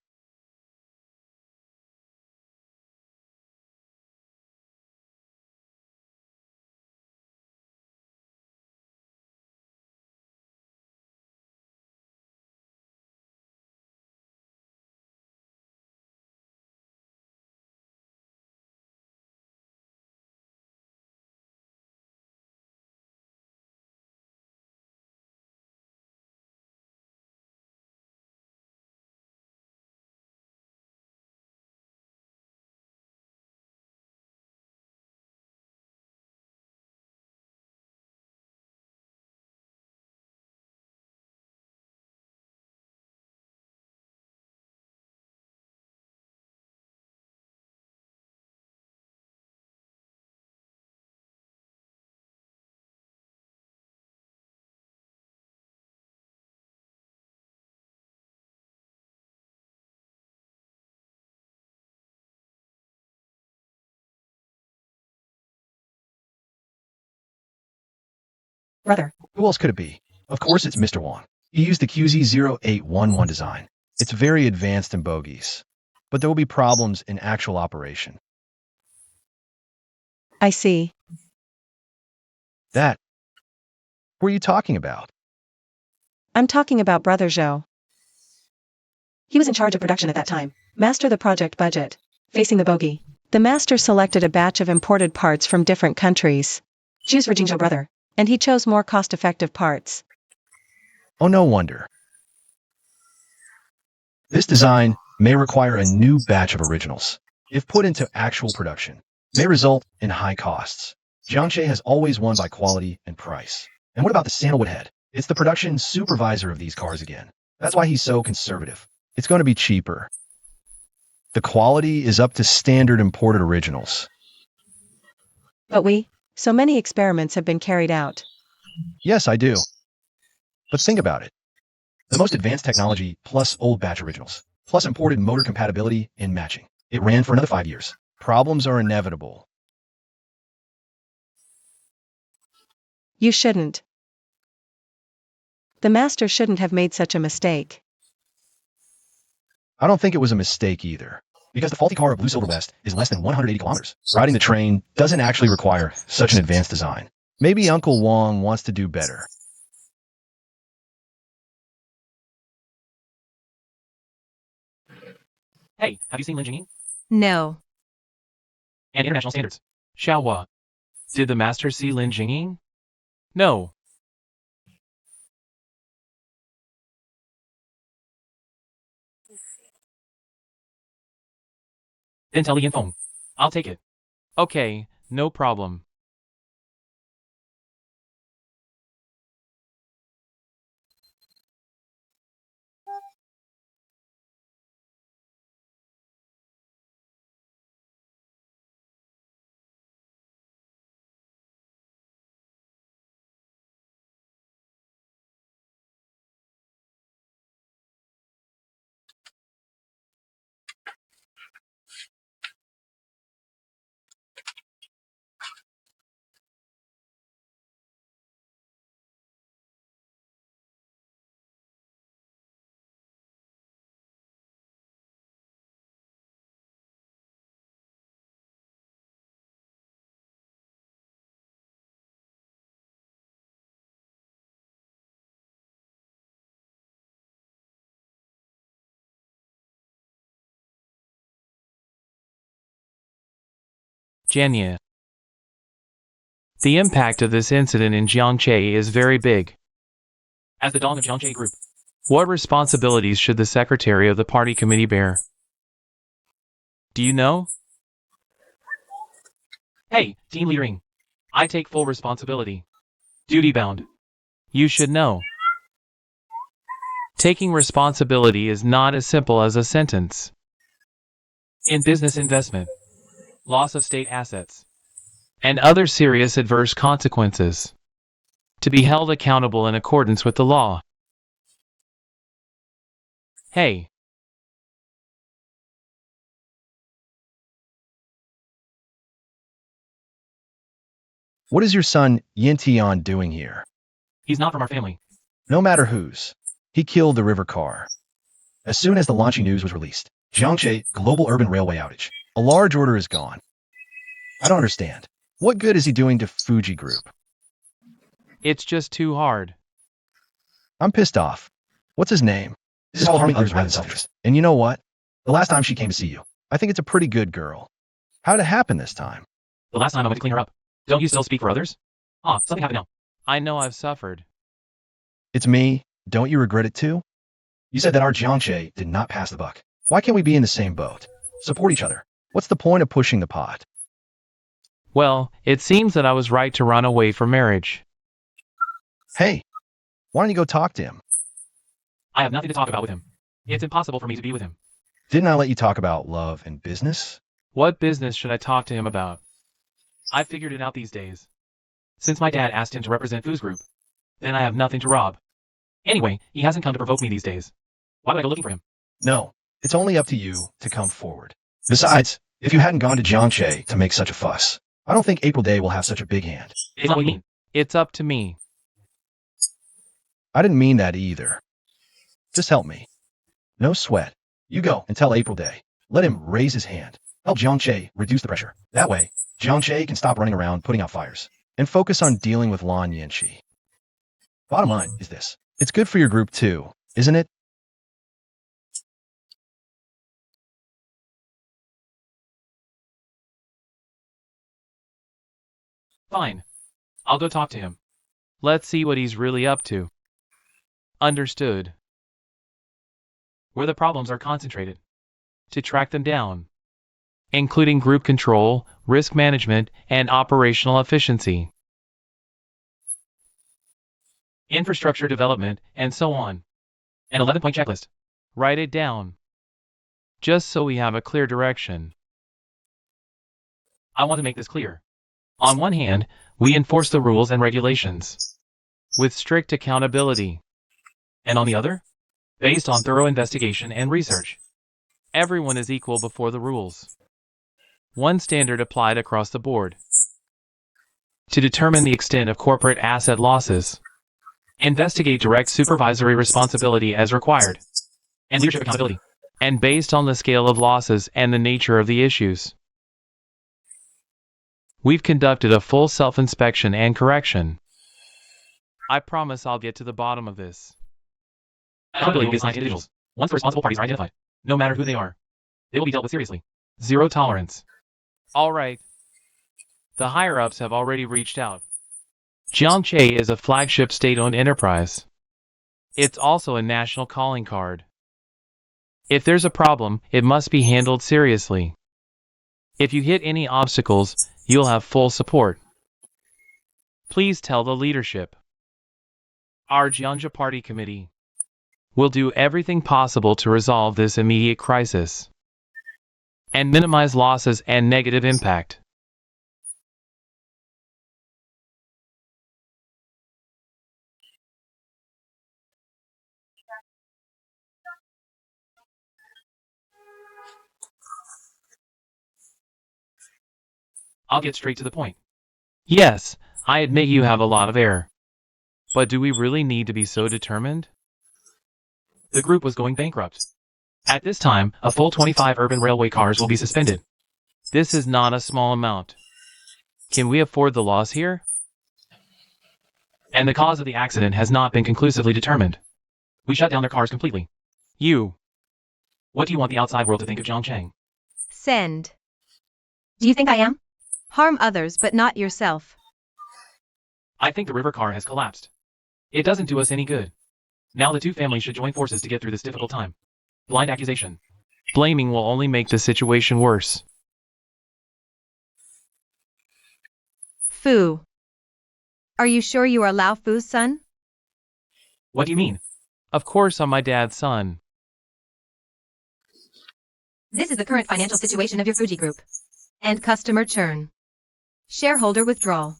Speaker 4: Brother,
Speaker 5: Who else could it be? Of course it's Mr. Wang. He used the QZ0811 design. It's very advanced in bogies, but there will be problems in actual operation.
Speaker 4: I see.
Speaker 5: That. What are you talking about?
Speaker 4: I'm talking about Brother Zhou. He was in charge of production at that time. Master the project budget. Facing the bogey. The master selected a batch of imported parts from different countries. Choose for Jingzhou brother. And he chose more cost-effective parts.
Speaker 5: Oh, no wonder. This design may require a new batch of originals. If put into actual production, may result in high costs. Jiangxi has always won by quality and price. And what about the sandalwood head? It's the production supervisor of these cars again. That's why he's so conservative. It's going to be cheaper. The quality is up to standard imported originals.
Speaker 4: But so many experiments have been carried out.
Speaker 5: Yes, I do. But think about it. The most advanced technology plus old batch originals, plus imported motor compatibility and matching. It ran for another 5 years. Problems are inevitable.
Speaker 4: You shouldn't. The master shouldn't have made such a mistake.
Speaker 5: I don't think it was a mistake either. Because the faulty car of Blue Silver West is less than 180 kilometers. Riding the train doesn't actually require such an advanced design. Maybe Uncle Wong wants to do better.
Speaker 1: Hey, have you seen Lin Jingyi?
Speaker 3: No.
Speaker 1: And international standards.
Speaker 2: Xiaohua. Did the master see Lin Jingyi? No.
Speaker 1: Then tell Li Yinfeng. I'll take it.
Speaker 2: Okay, no problem. Jianye. The impact of this incident in Jiangche is very big.
Speaker 1: As the Dong of Jiangche Group,
Speaker 2: What responsibilities should the secretary of the party committee bear? Do you know?
Speaker 1: hey, team leadering. I take full responsibility. Duty bound.
Speaker 2: You should know. Taking responsibility is not as simple as a sentence.
Speaker 1: In business investment, loss of state assets,
Speaker 2: And other serious adverse consequences. To be held accountable in accordance with the law. Hey.
Speaker 5: What is your son Yin Tian doing here?
Speaker 1: he's not from our family.
Speaker 5: No matter whose. He killed the river car. As soon as the launching news was released, Jiangche Global Urban Railway outage. A large order is gone. I don't understand. What good is he doing to Fuji Group?
Speaker 2: It's just too hard.
Speaker 5: I'm pissed off. What's his name? This is all harming others rather than self-interest. And you know what? The last time she came to see you, I think it's a pretty good girl. How did it happen this time?
Speaker 1: The last time I went to clean her up. Don't you still speak for others? Ah, something happened now.
Speaker 2: I know I've suffered.
Speaker 5: It's me. Don't you regret it too? You said that our Jiangche did not pass the buck. Why can't we be in the same boat? Support each other. What's the point of pushing the pot?
Speaker 2: Well, it seems that I was right to run away from marriage.
Speaker 5: Hey, why don't you go talk to him?
Speaker 1: I have nothing to talk about with him. It's impossible for me to be with him.
Speaker 5: Didn't I let you talk about love and business?
Speaker 2: What business should I talk to him about?
Speaker 1: I've figured it out these days. Since my dad asked him to represent Fu's group, then I have nothing to rob. Anyway, he hasn't come to provoke me these days. Why would I go looking for him?
Speaker 5: No, it's only up to you to come forward. Besides, if you hadn't gone to Jiangche to make such a fuss, I don't think April Day will have such a big hand.
Speaker 1: It's not what you mean.
Speaker 2: It's up to me.
Speaker 5: I didn't mean that either. Just help me. No sweat. You go and tell April Day. Let him raise his hand. Help Jiangche reduce the pressure. That way, Jiangche can stop running around putting out fires and focus on dealing with Lan Yanxi. Bottom line is this. It's good for your group too, isn't it?
Speaker 1: Fine. I'll go talk to him.
Speaker 2: Let's see what he's really up to. Understood.
Speaker 1: Where the problems are concentrated.
Speaker 2: To track them down. Including group control, risk management, and operational efficiency.
Speaker 1: Infrastructure development, and so on. An 11-point checklist.
Speaker 2: Write it down. Just so we have a clear direction.
Speaker 1: I want to make this clear. On one hand, we enforce the rules and regulations.
Speaker 2: with strict accountability.
Speaker 1: And on the other? Based on thorough investigation and research.
Speaker 2: Everyone is equal before the rules. One standard applied across the board.
Speaker 1: To determine the extent of corporate asset losses. Investigate direct supervisory responsibility as required. And leadership accountability.
Speaker 2: And based on the scale of losses and the nature of the issues. We've conducted a full self-inspection and correction. I promise I'll get to the bottom of this.
Speaker 1: Accountability will be assigned to individuals. Once the responsible parties are identified, no matter who they are, they will be dealt with seriously. Zero tolerance.
Speaker 2: All right. The higher-ups have already reached out. Jiangche is a flagship state-owned enterprise. It's also a national calling card. If there's a problem, it must be handled seriously. If you hit any obstacles, you'll have full support. Please tell the leadership. Our Jiangje Party Committee will do everything possible to resolve this immediate crisis and minimize losses and negative impact.
Speaker 1: I'll get straight to the point.
Speaker 2: Yes, I admit you have a lot of air. But do we really need to be so determined?
Speaker 1: The group was going bankrupt. At this time, a full 25 urban railway cars will be suspended.
Speaker 2: This is not a small amount. Can we afford the loss here?
Speaker 1: And the cause of the accident has not been conclusively determined. We shut down their cars completely. What do you want the outside world to think of Zhongcheng?
Speaker 3: Send. Do you think I am? Harm others but not yourself.
Speaker 1: I think the river car has collapsed. It doesn't do us any good. Now the two families should join forces to get through this difficult time. Blind accusation.
Speaker 2: Blaming will only make the situation worse.
Speaker 3: Fu. Are you sure you are Lao Fu's son?
Speaker 1: What do you mean?
Speaker 2: Of course I'm my dad's son.
Speaker 3: This is the current financial situation of your Fuji Group. And customer churn. Shareholder withdrawal.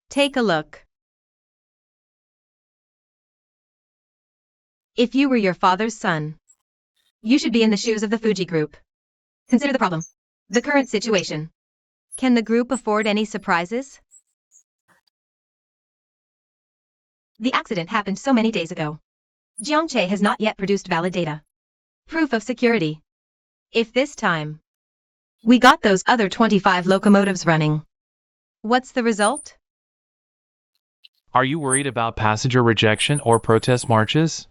Speaker 3: Take a look. If you were your father's son, you should be in the shoes of the Fuji Group. Consider the problem. The current situation. Can the group afford any surprises? The accident happened so many days ago. Jiangche has not yet produced valid data. Proof of security. If this time we got those other 25 locomotives running, what's the result?
Speaker 2: Are you worried about passenger rejection or protest marches?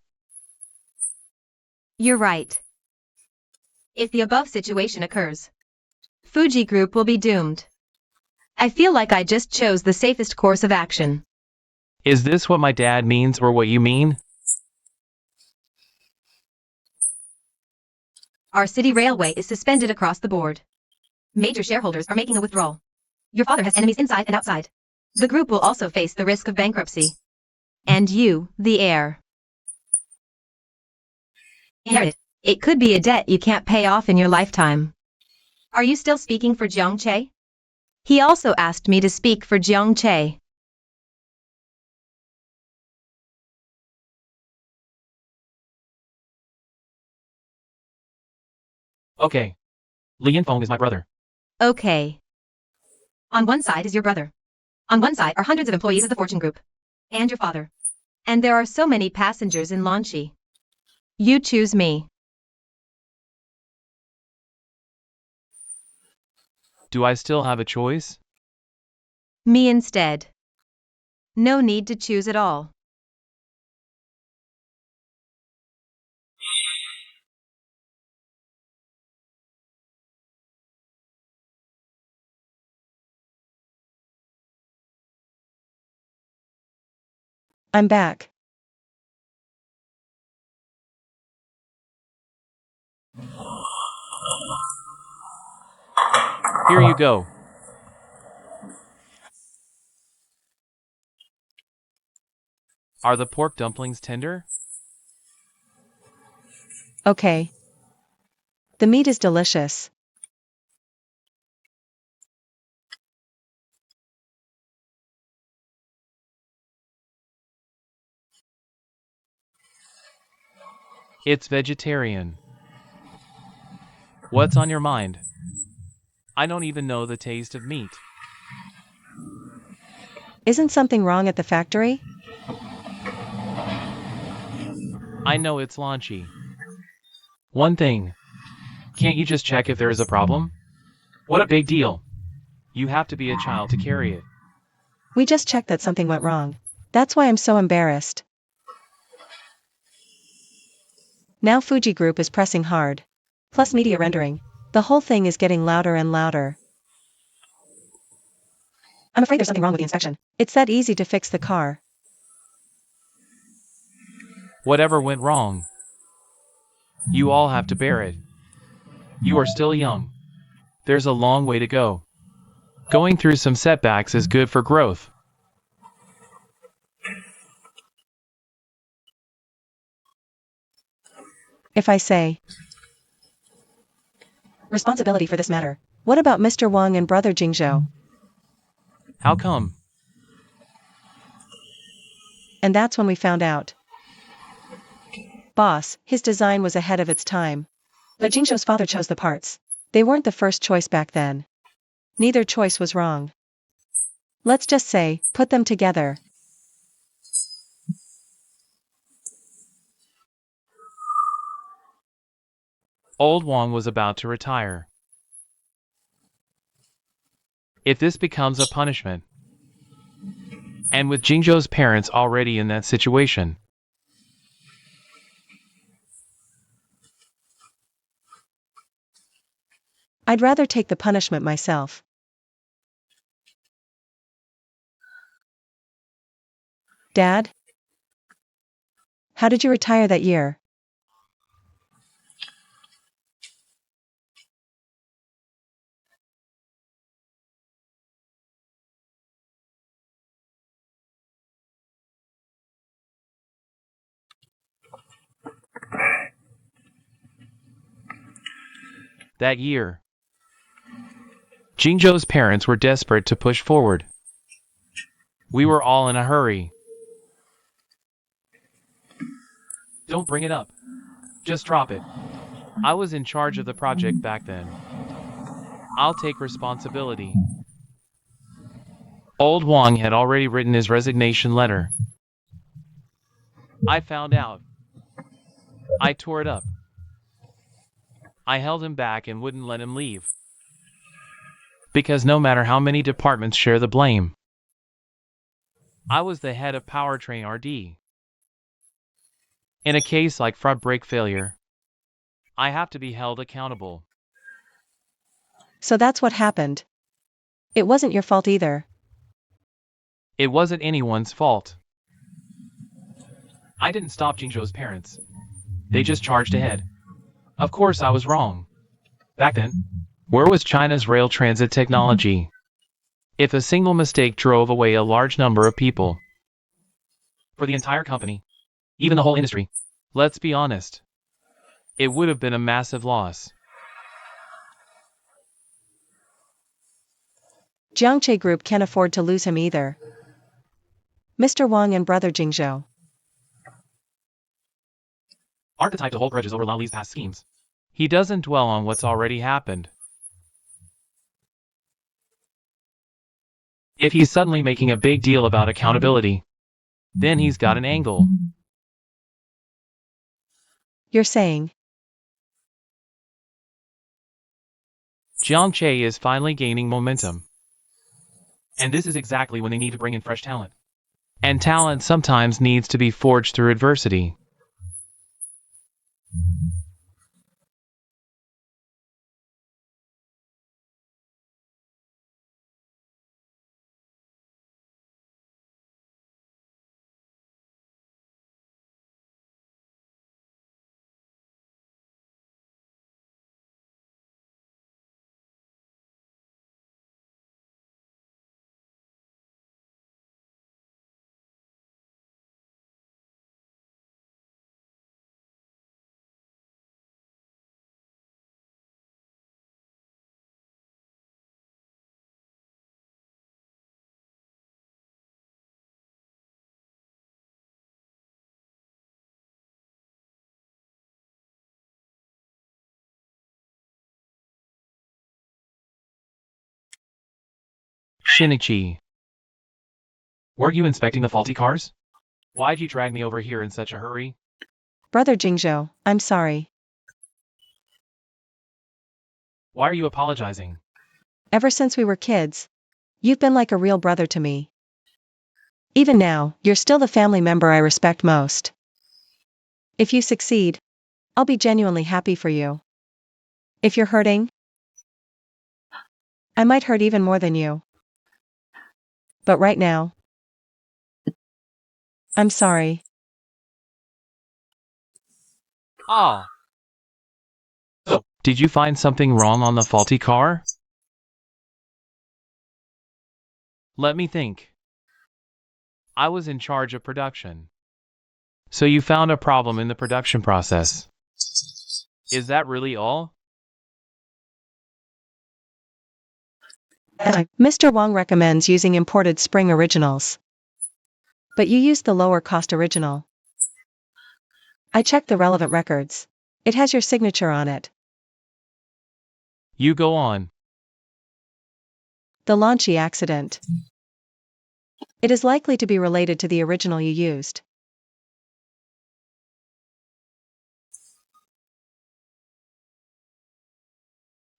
Speaker 3: You're right. If the above situation occurs, Fuji Group will be doomed. I feel like I just chose the safest course of action.
Speaker 2: Is this what my dad means or what you mean?
Speaker 3: Our city railway is suspended across the board. Major shareholders are making a withdrawal. Your father has enemies inside and outside. The group will also face the risk of bankruptcy. And you, the heir. Inherit. It could be a debt you can't pay off in your lifetime. Are you still speaking for Jiangche? He also asked me to speak for Jiangche.
Speaker 1: Okay. Li Yinfeng is my brother.
Speaker 3: Okay. On one side is your brother. On one side are hundreds of employees of the Fortune Group. And your father. And there are so many passengers in Lanchi. You choose me.
Speaker 2: Do I still have a choice?
Speaker 3: Me instead. No need to choose at all.
Speaker 4: I'm back.
Speaker 2: Here you go. Are the pork dumplings tender?
Speaker 4: Okay. The meat is delicious.
Speaker 2: It's vegetarian. What's on your mind? I don't even know the taste of meat.
Speaker 4: Isn't something wrong at the factory?
Speaker 2: I know it's launchy. One thing. Can't you just check if there is a problem? What a big deal. You have to be a child to carry it.
Speaker 4: We just checked that something went wrong. That's why I'm so embarrassed. Now Fuji Group is pressing hard. Plus media rendering. The whole thing is getting louder and louder. I'm afraid there's something wrong with the inspection. It's that easy to fix the car.
Speaker 2: Whatever went wrong, you all have to bear it. You are still young. There's a long way to go. Going through some setbacks is good for growth.
Speaker 4: If I say responsibility for this matter, what about Mr. Wang and brother Jingzhou?
Speaker 2: How come?
Speaker 4: And that's when we found out. Boss, his design was ahead of its time. But Jingzhou's father chose the parts. They weren't the first choice back then. Neither choice was wrong. Let's just say, put them together.
Speaker 2: Old Wang was about to retire. If this becomes a punishment, and with Jingzhou's parents already in that situation,
Speaker 4: I'd rather take the punishment myself. Dad? How did you retire that year?
Speaker 2: that year, Jingzhou's parents were desperate to push forward. We were all in a hurry. Don't bring it up. Just drop it. I was in charge of the project back then. I'll take responsibility. Old Wang had already written his resignation letter. I found out. I tore it up. I held him back and wouldn't let him leave. Because no matter how many departments share the blame, I was the head of powertrain RD. In a case like front brake failure, I have to be held accountable.
Speaker 4: So that's what happened. It wasn't your fault either.
Speaker 2: It wasn't anyone's fault. I didn't stop Jingzhou's parents. They just charged ahead. Of course I was wrong. Back then, where was China's rail transit technology? If a single mistake drove away a large number of people. For the entire company, even the whole industry, let's be honest, it would have been a massive loss.
Speaker 4: Jiangche Group can't afford to lose him either. Mr. Wang and brother Jingzhou
Speaker 1: aren't the type to hold grudges over Lao Li's past schemes.
Speaker 2: He doesn't dwell on what's already happened. If he's suddenly making a big deal about accountability, then he's got an angle.
Speaker 4: You're saying
Speaker 2: Jiangche is finally gaining momentum.
Speaker 1: And this is exactly when they need to bring in fresh talent.
Speaker 2: And talent sometimes needs to be forged through adversity. Shinichi.
Speaker 1: Weren't you inspecting the faulty cars? Why'd you drag me over here in such a hurry?
Speaker 4: Brother Jingzhou, I'm sorry.
Speaker 1: Why are you apologizing?
Speaker 4: Ever since we were kids, you've been like a real brother to me. Even now, you're still the family member I respect most. If you succeed, I'll be genuinely happy for you. If you're hurting, I might hurt even more than you. But right now, I'm sorry.
Speaker 2: Ah. Did you find something wrong on the faulty car? Let me think. I was in charge of production. So you found a problem in the production process. Is that really all?
Speaker 4: Mr. Wang recommends using imported spring originals. But you used the lower cost original. I checked the relevant records. It has your signature on it.
Speaker 2: You go on.
Speaker 4: The launchy accident. It is likely to be related to the original you used.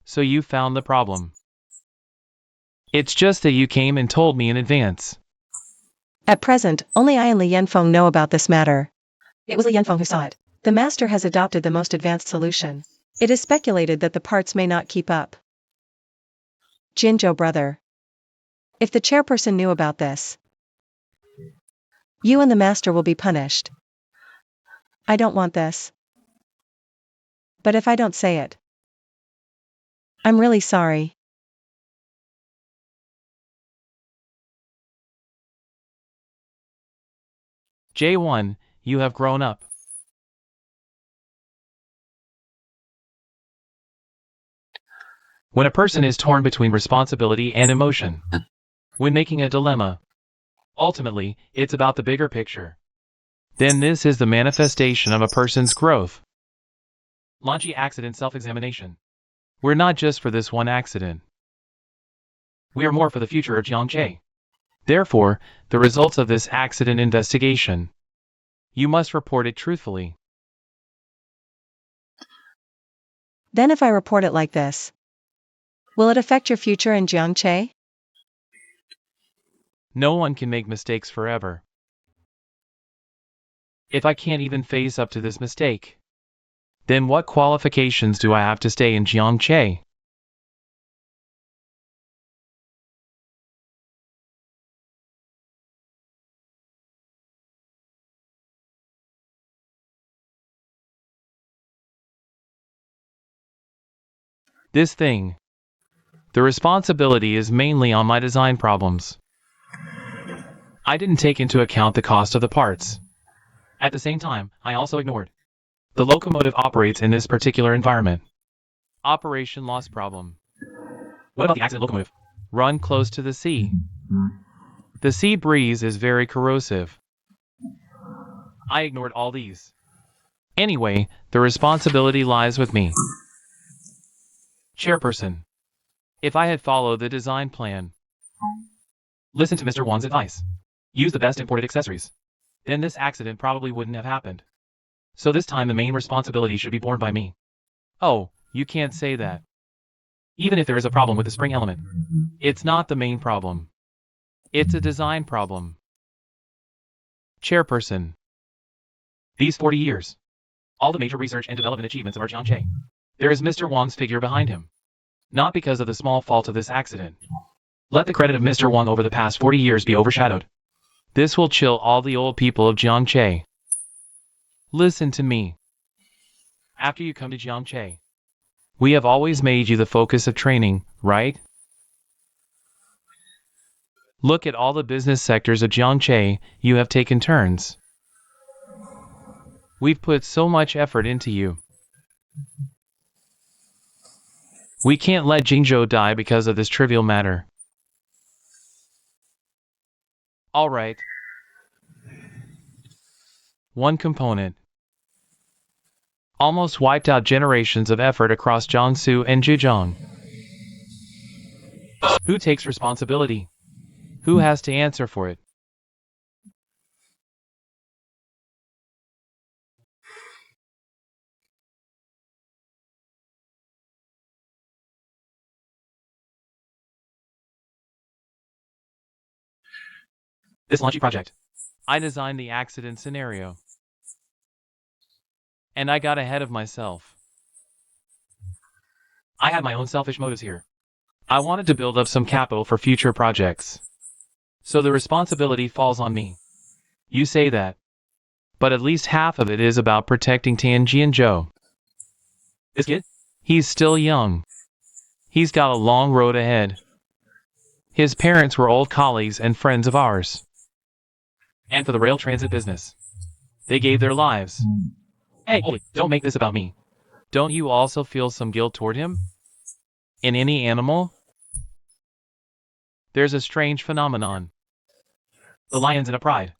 Speaker 2: So you found the problem. It's just that you came and told me in advance.
Speaker 4: At present, only I and Li Yanfeng know about this matter. It was Li Yanfeng who saw it. The master has adopted the most advanced solution. It is speculated that the parts may not keep up. Jinzhou brother. If the chairperson knew about this, you and the master will be punished. I don't want this. But if I don't say it, I'm really sorry.
Speaker 2: J1, you have grown up.
Speaker 1: When a person is torn between responsibility and emotion, when making a dilemma, ultimately, it's about the bigger picture.
Speaker 2: Then this is the manifestation of a person's growth.
Speaker 1: Launchy accident self-examination.
Speaker 2: We're not just for this one accident.
Speaker 1: We are more for the future of Jiangche.
Speaker 2: Therefore, the results of this accident investigation. You must report it truthfully.
Speaker 4: Then if I report it like this, will it affect your future in Jiangche?
Speaker 2: No one can make mistakes forever. If I can't even face up to this mistake, then what qualifications do I have to stay in Jiangche? This thing. The responsibility is mainly on my design problems.
Speaker 1: I didn't take into account the cost of the parts. At the same time, I also ignored. The locomotive operates in this particular environment.
Speaker 2: Operation loss problem.
Speaker 1: What about the accident locomotive?
Speaker 2: Run close to the sea. The sea breeze is very corrosive.
Speaker 1: I ignored all these.
Speaker 2: Anyway, the responsibility lies with me.
Speaker 1: Chairperson,
Speaker 2: If I had followed the design plan,
Speaker 1: listen to Mr. Wang's advice. Use the best imported accessories. Then this accident probably wouldn't have happened. So this time the main responsibility should be borne by me.
Speaker 2: oh, you can't say that.
Speaker 1: Even if there is a problem with the spring element.
Speaker 2: It's not the main problem. It's a design problem. Chairperson,
Speaker 1: These 40 years. All the major research and development achievements of our Jiangche. There is Mr. Wang's figure behind him. Not because of the small fault of this accident. Let the credit of Mr. Wang over the past 40 years be overshadowed.
Speaker 2: this will chill all the old people of Jiangche. Listen to me.
Speaker 1: After you come to Jiangche,
Speaker 2: We have always made you the focus of training, right? Look at all the business sectors of Jiangche, you have taken turns. We've put so much effort into you. We can't let Jingzhou die because of this trivial matter. Alright. One component. Almost wiped out generations of effort across Jiangsu and Zhejiang.
Speaker 1: who takes responsibility?
Speaker 2: Who has to answer for it?
Speaker 1: This launchy project.
Speaker 2: I designed the accident scenario. And I got ahead of myself.
Speaker 1: I had my own selfish motives here.
Speaker 2: I wanted to build up some capital for future projects. So the responsibility falls on me. You say that. But at least half of it is about protecting Tianjin Zhou.
Speaker 1: This kid?
Speaker 2: He's still young. He's got a long road ahead. His parents were old colleagues and friends of ours.
Speaker 1: And for the rail transit business.
Speaker 2: They gave their lives.
Speaker 1: Hey, holy, don't make this about me.
Speaker 2: Don't you also feel some guilt toward him? In any animal? There's a strange phenomenon.
Speaker 1: The lions in a pride.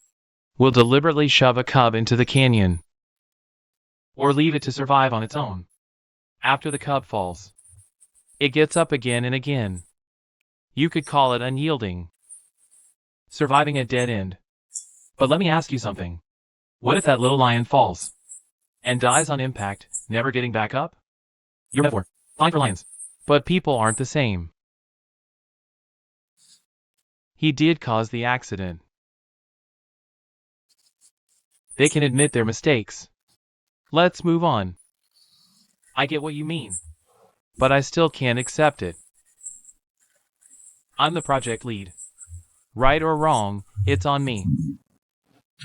Speaker 2: Will deliberately shove a cub into the canyon.
Speaker 1: Or leave it to survive on its own.
Speaker 2: After the cub falls, it gets up again and again. You could call it unyielding.
Speaker 1: Surviving a dead end. But let me ask you something. What if that little lion falls? And dies on impact, never getting back up? Your metaphor. Fine for lions.
Speaker 2: But people aren't the same. He did cause the accident. They can admit their mistakes. Let's move on.
Speaker 1: I get what you mean.
Speaker 2: But I still can't accept it.
Speaker 1: I'm the project lead.
Speaker 2: Right or wrong, it's on me.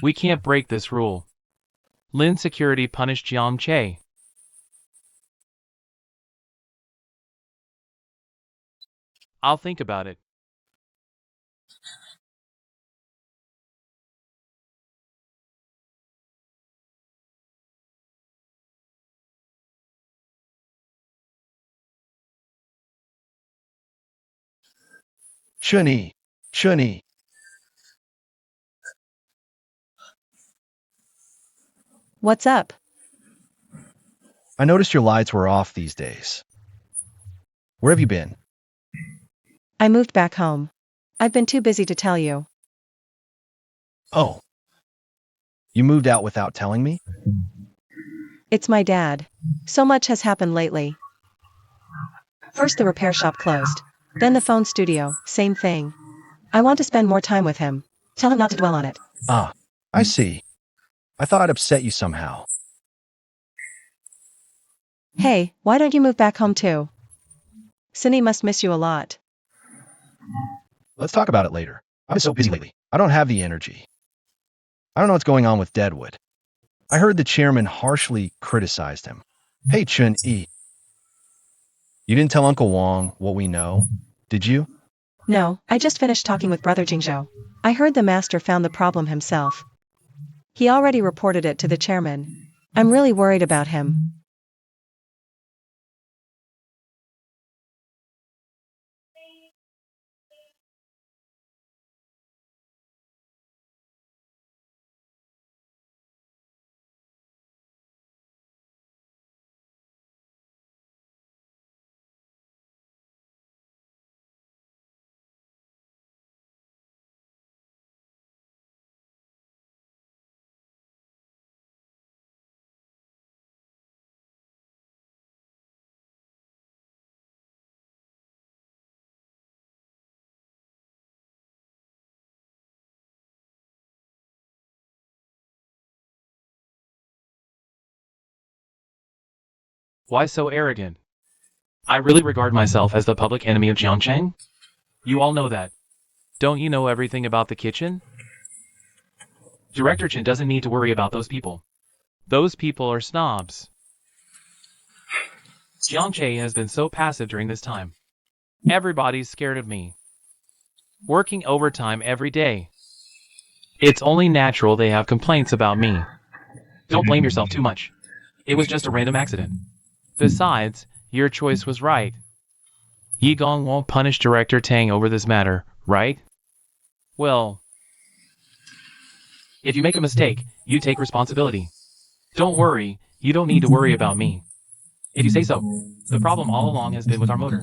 Speaker 2: We can't break this rule. Lin Security punished Jiang Che. I'll think about it.
Speaker 5: Chunyi, Chunyi.
Speaker 4: What's up?
Speaker 5: I noticed your lights were off these days. Where have you been?
Speaker 4: I moved back home. I've been too busy to tell you.
Speaker 5: Oh. You moved out without telling me?
Speaker 4: It's my dad. So much has happened lately. First the repair shop closed. Then the phone studio, same thing. I want to spend more time with him. Tell him not to dwell on it.
Speaker 5: Ah, I see. I thought I'd upset you somehow.
Speaker 4: Hey, why don't you move back home too? Cindy must miss you a lot.
Speaker 5: Let's talk about it later. I've been so busy lately. I don't have the energy. I don't know what's going on with Deadwood. I heard the chairman harshly criticized him. Hey, Chun-Yi. You didn't tell Uncle Wong what we know, did you?
Speaker 4: No, I just finished talking with Brother Jingzhou. I heard the master found the problem himself. He already reported it to the chairman. I'm really worried about him.
Speaker 1: Why so arrogant? I really regard myself as the public enemy of Jiangcheng. You all know that.
Speaker 2: Don't you know everything about the kitchen?
Speaker 1: Director Chen doesn't need to worry about those people.
Speaker 2: Those people are snobs.
Speaker 1: Jiangche has been so passive during this time.
Speaker 2: Everybody's scared of me. Working overtime every day. It's only natural they have complaints about me.
Speaker 1: Don't blame yourself too much. It was just a random accident.
Speaker 2: Besides, your choice was right. Yigong won't punish Director Tang over this matter, right? Well,
Speaker 1: if you make a mistake, you take responsibility. Don't worry, you don't need to worry about me. If you say so, the problem all along has been with our motor.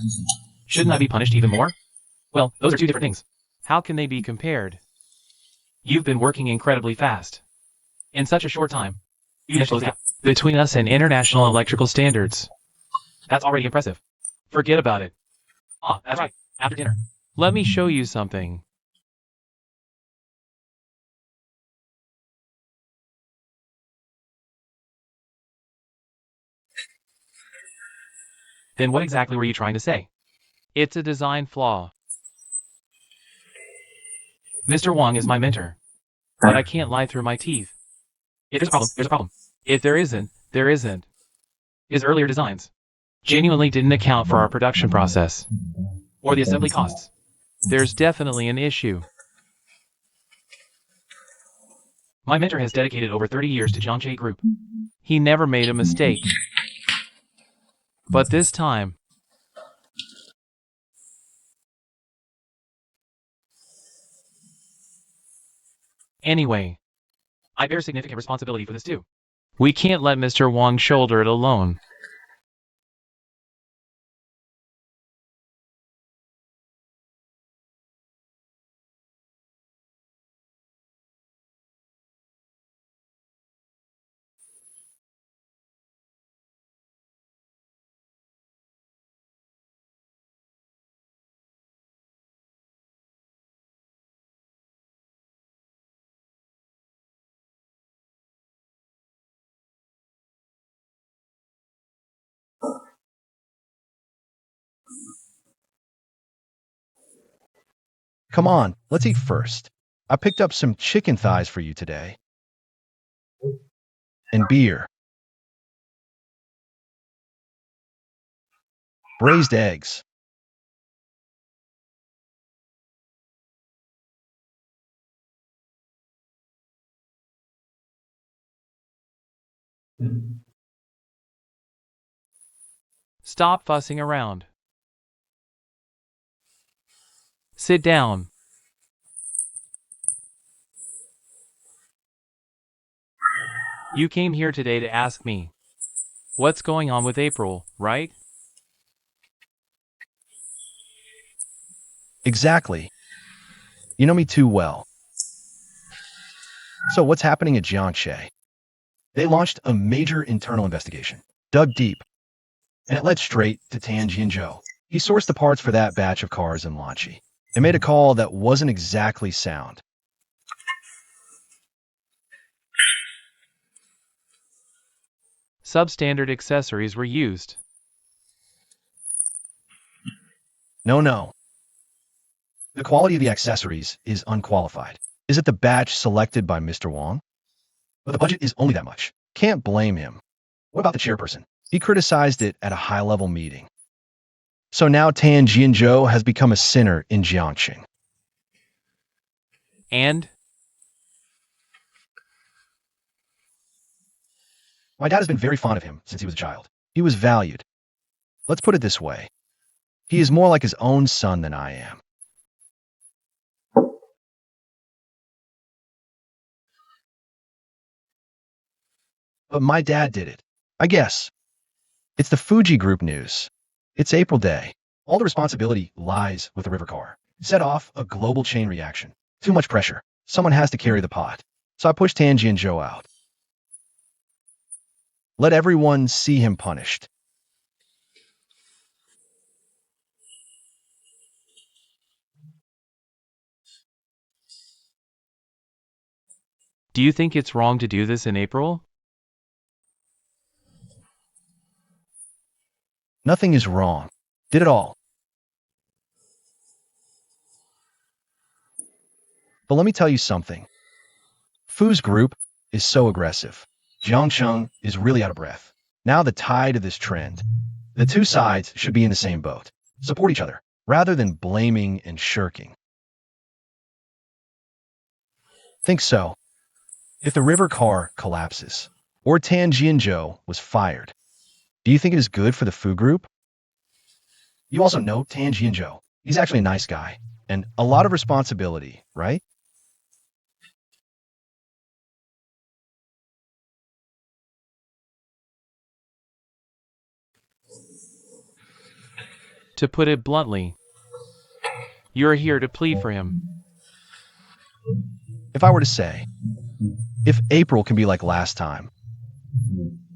Speaker 1: Shouldn't I be punished even more? Well, those are two different things.
Speaker 2: How can they be compared?
Speaker 1: You've been working incredibly fast. In such a short time. You close the gap
Speaker 2: Between us and international electrical standards.
Speaker 1: That's already impressive. Forget about it. Ah, that's right. After dinner.
Speaker 2: Let me show you something.
Speaker 1: Then what exactly were you trying to say?
Speaker 2: It's a design flaw.
Speaker 1: Mr. Wang is my mentor.
Speaker 2: But I can't lie through my teeth.
Speaker 1: If there's a problem, there's a problem.
Speaker 2: If there isn't, there isn't.
Speaker 1: His earlier designs.
Speaker 2: Genuinely didn't account for our production process.
Speaker 1: Or the assembly costs.
Speaker 2: There's definitely an issue.
Speaker 1: My mentor has dedicated over 30 years to Jiangche Group.
Speaker 2: He never made a mistake. But this time, anyway,
Speaker 1: I bear significant responsibility for this too.
Speaker 2: we can't let Mr. Wang shoulder it alone.
Speaker 5: Come on, let's eat first. I picked up some chicken thighs for you today. And beer. Braised eggs.
Speaker 2: Stop fussing around. Sit down. You came here today to ask me what's going on with April, right?
Speaker 5: Exactly. You know me too well. So what's happening at Jiangche? They launched a major internal investigation, dug deep, and it led straight to Tan Jianzhou. He sourced the parts for that batch of cars in Lanchi and made a call that wasn't exactly sound.
Speaker 2: Substandard accessories were used.
Speaker 5: No. The quality of the accessories is unqualified. Is it the batch selected by Mr. Wang? But the budget is only that much. Can't blame him. What about the chairperson? He criticized it at a high-level meeting. So now Tan Jianzhou has become a sinner in Jiangxing.
Speaker 2: And
Speaker 5: My dad has been very fond of him since he was a child. He was valued. Let's put it this way. He is more like his own son than I am. But my dad did it. I guess. It's the Fuji Group news. It's April Day. All the responsibility lies with the river car. Set off a global chain reaction. Too much pressure. Someone has to carry the pot. So I pushed Tan Jianzhou out. Let everyone see him punished.
Speaker 2: do you think it's wrong to do this in April?
Speaker 5: Nothing is wrong. Did it all. But let me tell you something. Fu's group is so aggressive. Jiangcheng is really out of breath. Now the tide of this trend. The two sides should be in the same boat. Support each other, rather than blaming and shirking. Think so. If the river car collapses, or Tan Jianzhou was fired, do you think it is good for the Fu group? You also know Tan Jianzhou. He's actually a nice guy, and a lot of responsibility, right?
Speaker 2: To put it bluntly, You're here to plead for him.
Speaker 5: If I were to say, if April can be like last time,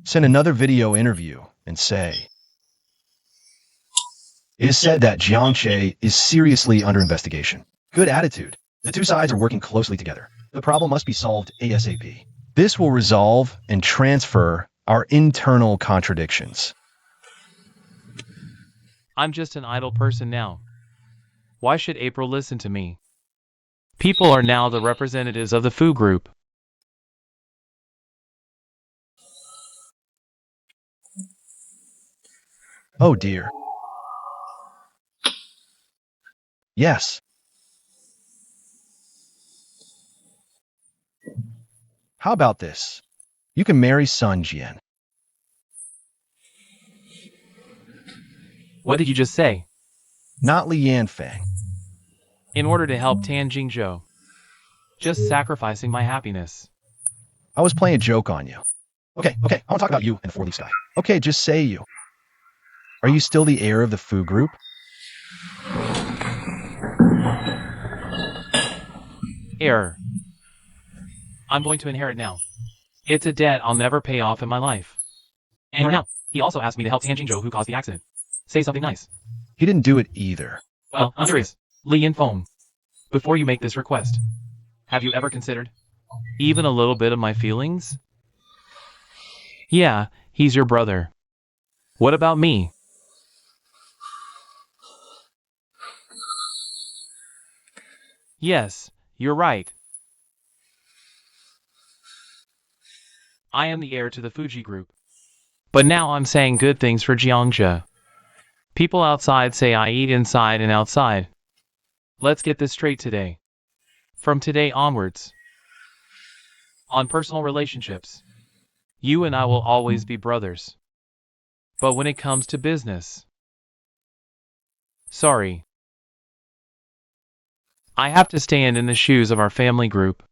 Speaker 5: send another video interview and say, it is said that Jiangche is seriously under investigation. Good attitude. The two sides are working closely together. The problem must be solved ASAP. This will resolve and transfer our internal contradictions.
Speaker 2: I'm just an idle person now. Why should April listen to me? People are now the representatives of the Fu Group.
Speaker 5: Oh dear. Yes. How about this? You can marry Sun Jian.
Speaker 2: What did you just say?
Speaker 5: Not Li Yanfang.
Speaker 2: In order to help Tan Jingzhou. Just sacrificing my happiness.
Speaker 5: I was playing a joke on you. Okay, I want to talk about you and the four-leaf sky. Okay, just say you. Are you still the heir of the Fu Group?
Speaker 2: Heir. I'm going to inherit now. It's a debt I'll never pay off in my life. And now, he also asked me to help Tan Jingzhou who caused the accident. Say something nice.
Speaker 5: He didn't do it either.
Speaker 2: Well, I'm curious. Li Yanfeng. Before you make this request, have you ever considered even a little bit of my feelings? Yeah, he's your brother. What about me? Yes, you're right. I am the heir to the Fuji Group. But now I'm saying good things for Jiangzhe. People outside say I eat inside and outside. Let's get this straight today. From today onwards. On personal relationships, you and I will always be brothers. But when it comes to business, sorry. I have to stand in the shoes of our family group.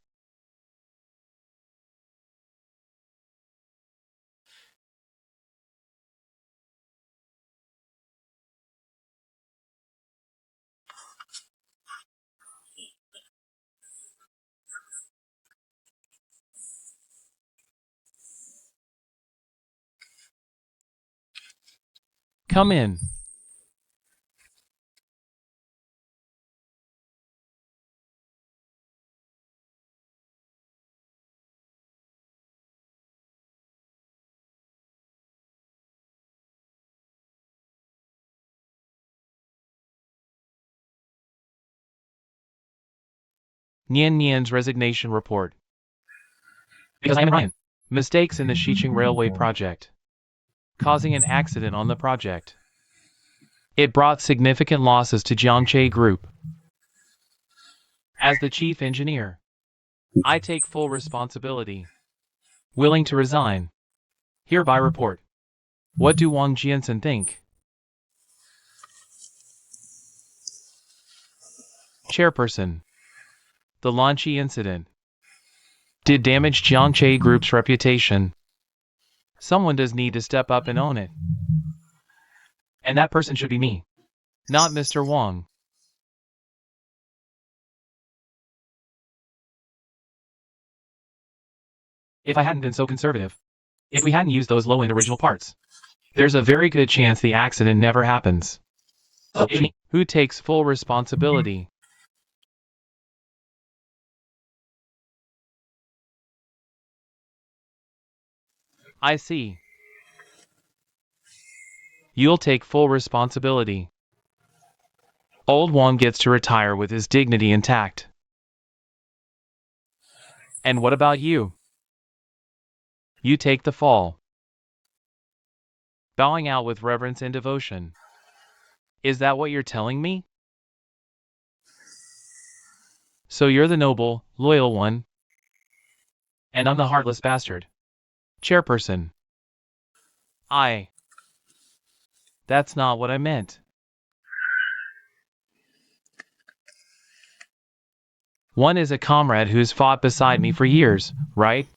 Speaker 2: Come in. Nian Nian's resignation report. Because I am Ryan. Mistakes in the Xiqing Railway project, causing an accident on the project. It brought significant losses to Jiangche Group. As the chief engineer, I take full responsibility. Willing to resign. Hereby report. What do Wang Jiansen think? Chairperson. The Lanchi incident did damage Jiangche Group's reputation. Someone does need to step up and own it. And that person should be me, not Mr. Wang. If I hadn't been so conservative, if we hadn't used those low-end original parts, there's a very good chance the accident never happens. So it's me who takes full responsibility. I see. You'll take full responsibility. Old Wang gets to retire with his dignity intact. And what about you? You take the fall. Bowing out with reverence and devotion. Is that what you're telling me? So you're the noble, loyal one. And I'm the heartless bastard. Chairperson. That's not what I meant. One is a comrade who's fought beside me for years, right?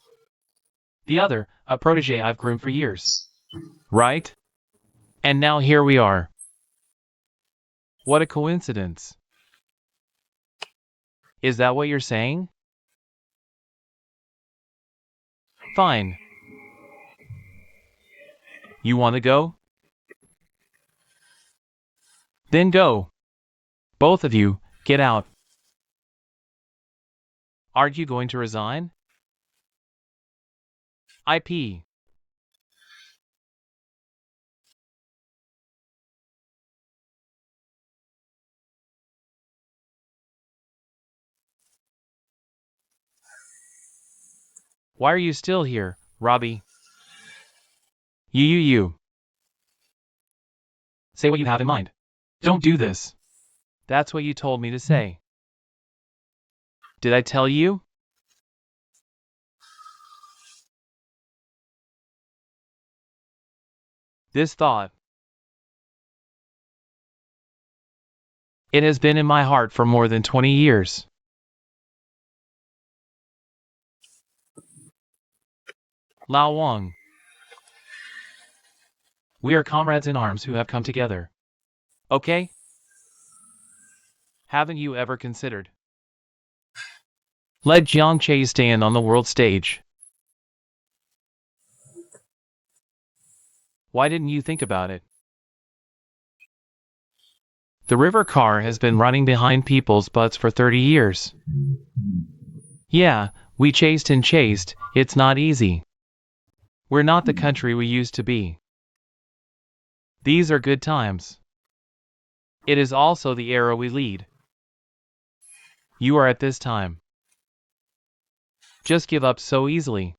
Speaker 2: The other, a protege I've groomed for years. Right? And now here we are. What a coincidence. Is that what you're saying? Fine. You want to go? Then go. Both of you, get out. Aren't you going to resign? IP. Why are you still here, Robbie? You.
Speaker 1: Say what you have in mind. Don't do this.
Speaker 2: That's what you told me to say. Did I tell you? This thought. It has been in my heart for more than 20 years. Lao Wang.
Speaker 1: We are comrades in arms who have come together.
Speaker 2: Okay? Haven't you ever considered? Let Jiang Che stand on the world stage. Why didn't you think about it? The river car has been running behind people's butts for 30 years. Yeah, we chased and chased, it's not easy. We're not the country we used to be. These are good times. It is also the era we lead. You are at this time. Just give up so easily.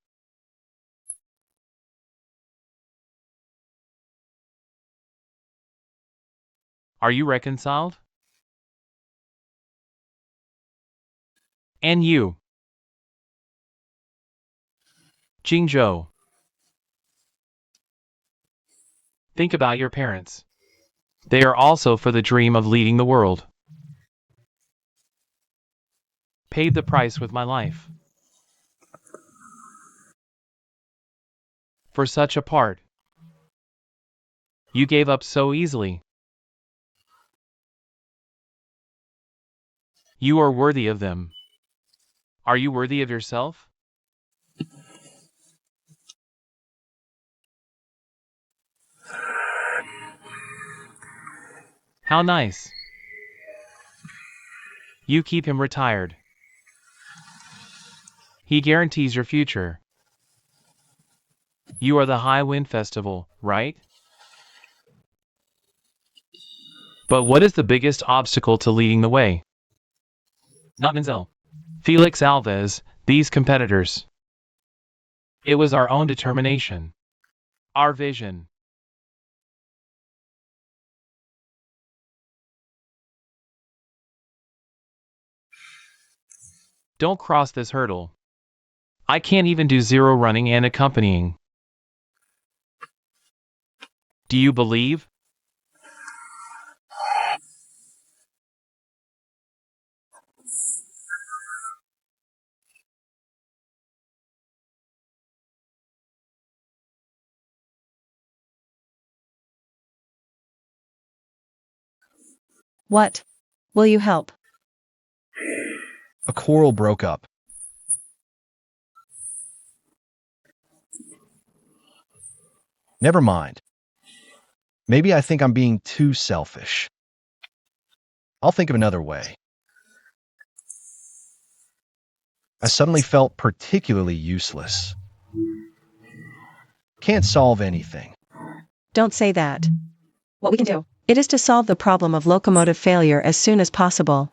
Speaker 2: Are you reconciled? And you? Jingzhou.
Speaker 1: Think about your parents.
Speaker 2: They are also for the dream of leading the world. Paid the price with my life. For such a part. You gave up so easily. You are worthy of them. Are you worthy of yourself? How nice. You keep him retired. He guarantees your future. You are the High Wind Festival, right? But what is the biggest obstacle to leading the way?
Speaker 1: Not Menzel.
Speaker 2: Felix Alves, these competitors.
Speaker 1: It was our own determination.
Speaker 2: Our vision. Don't cross this hurdle. I can't even do zero running and accompanying. Do you believe?
Speaker 4: What? Will you help?
Speaker 5: A quarrel broke up. Never mind. Maybe I think I'm being too selfish. I'll think of another way. I suddenly felt particularly useless. Can't solve anything.
Speaker 4: Don't say that. What we can do, it is to solve the problem of locomotive failure as soon as possible.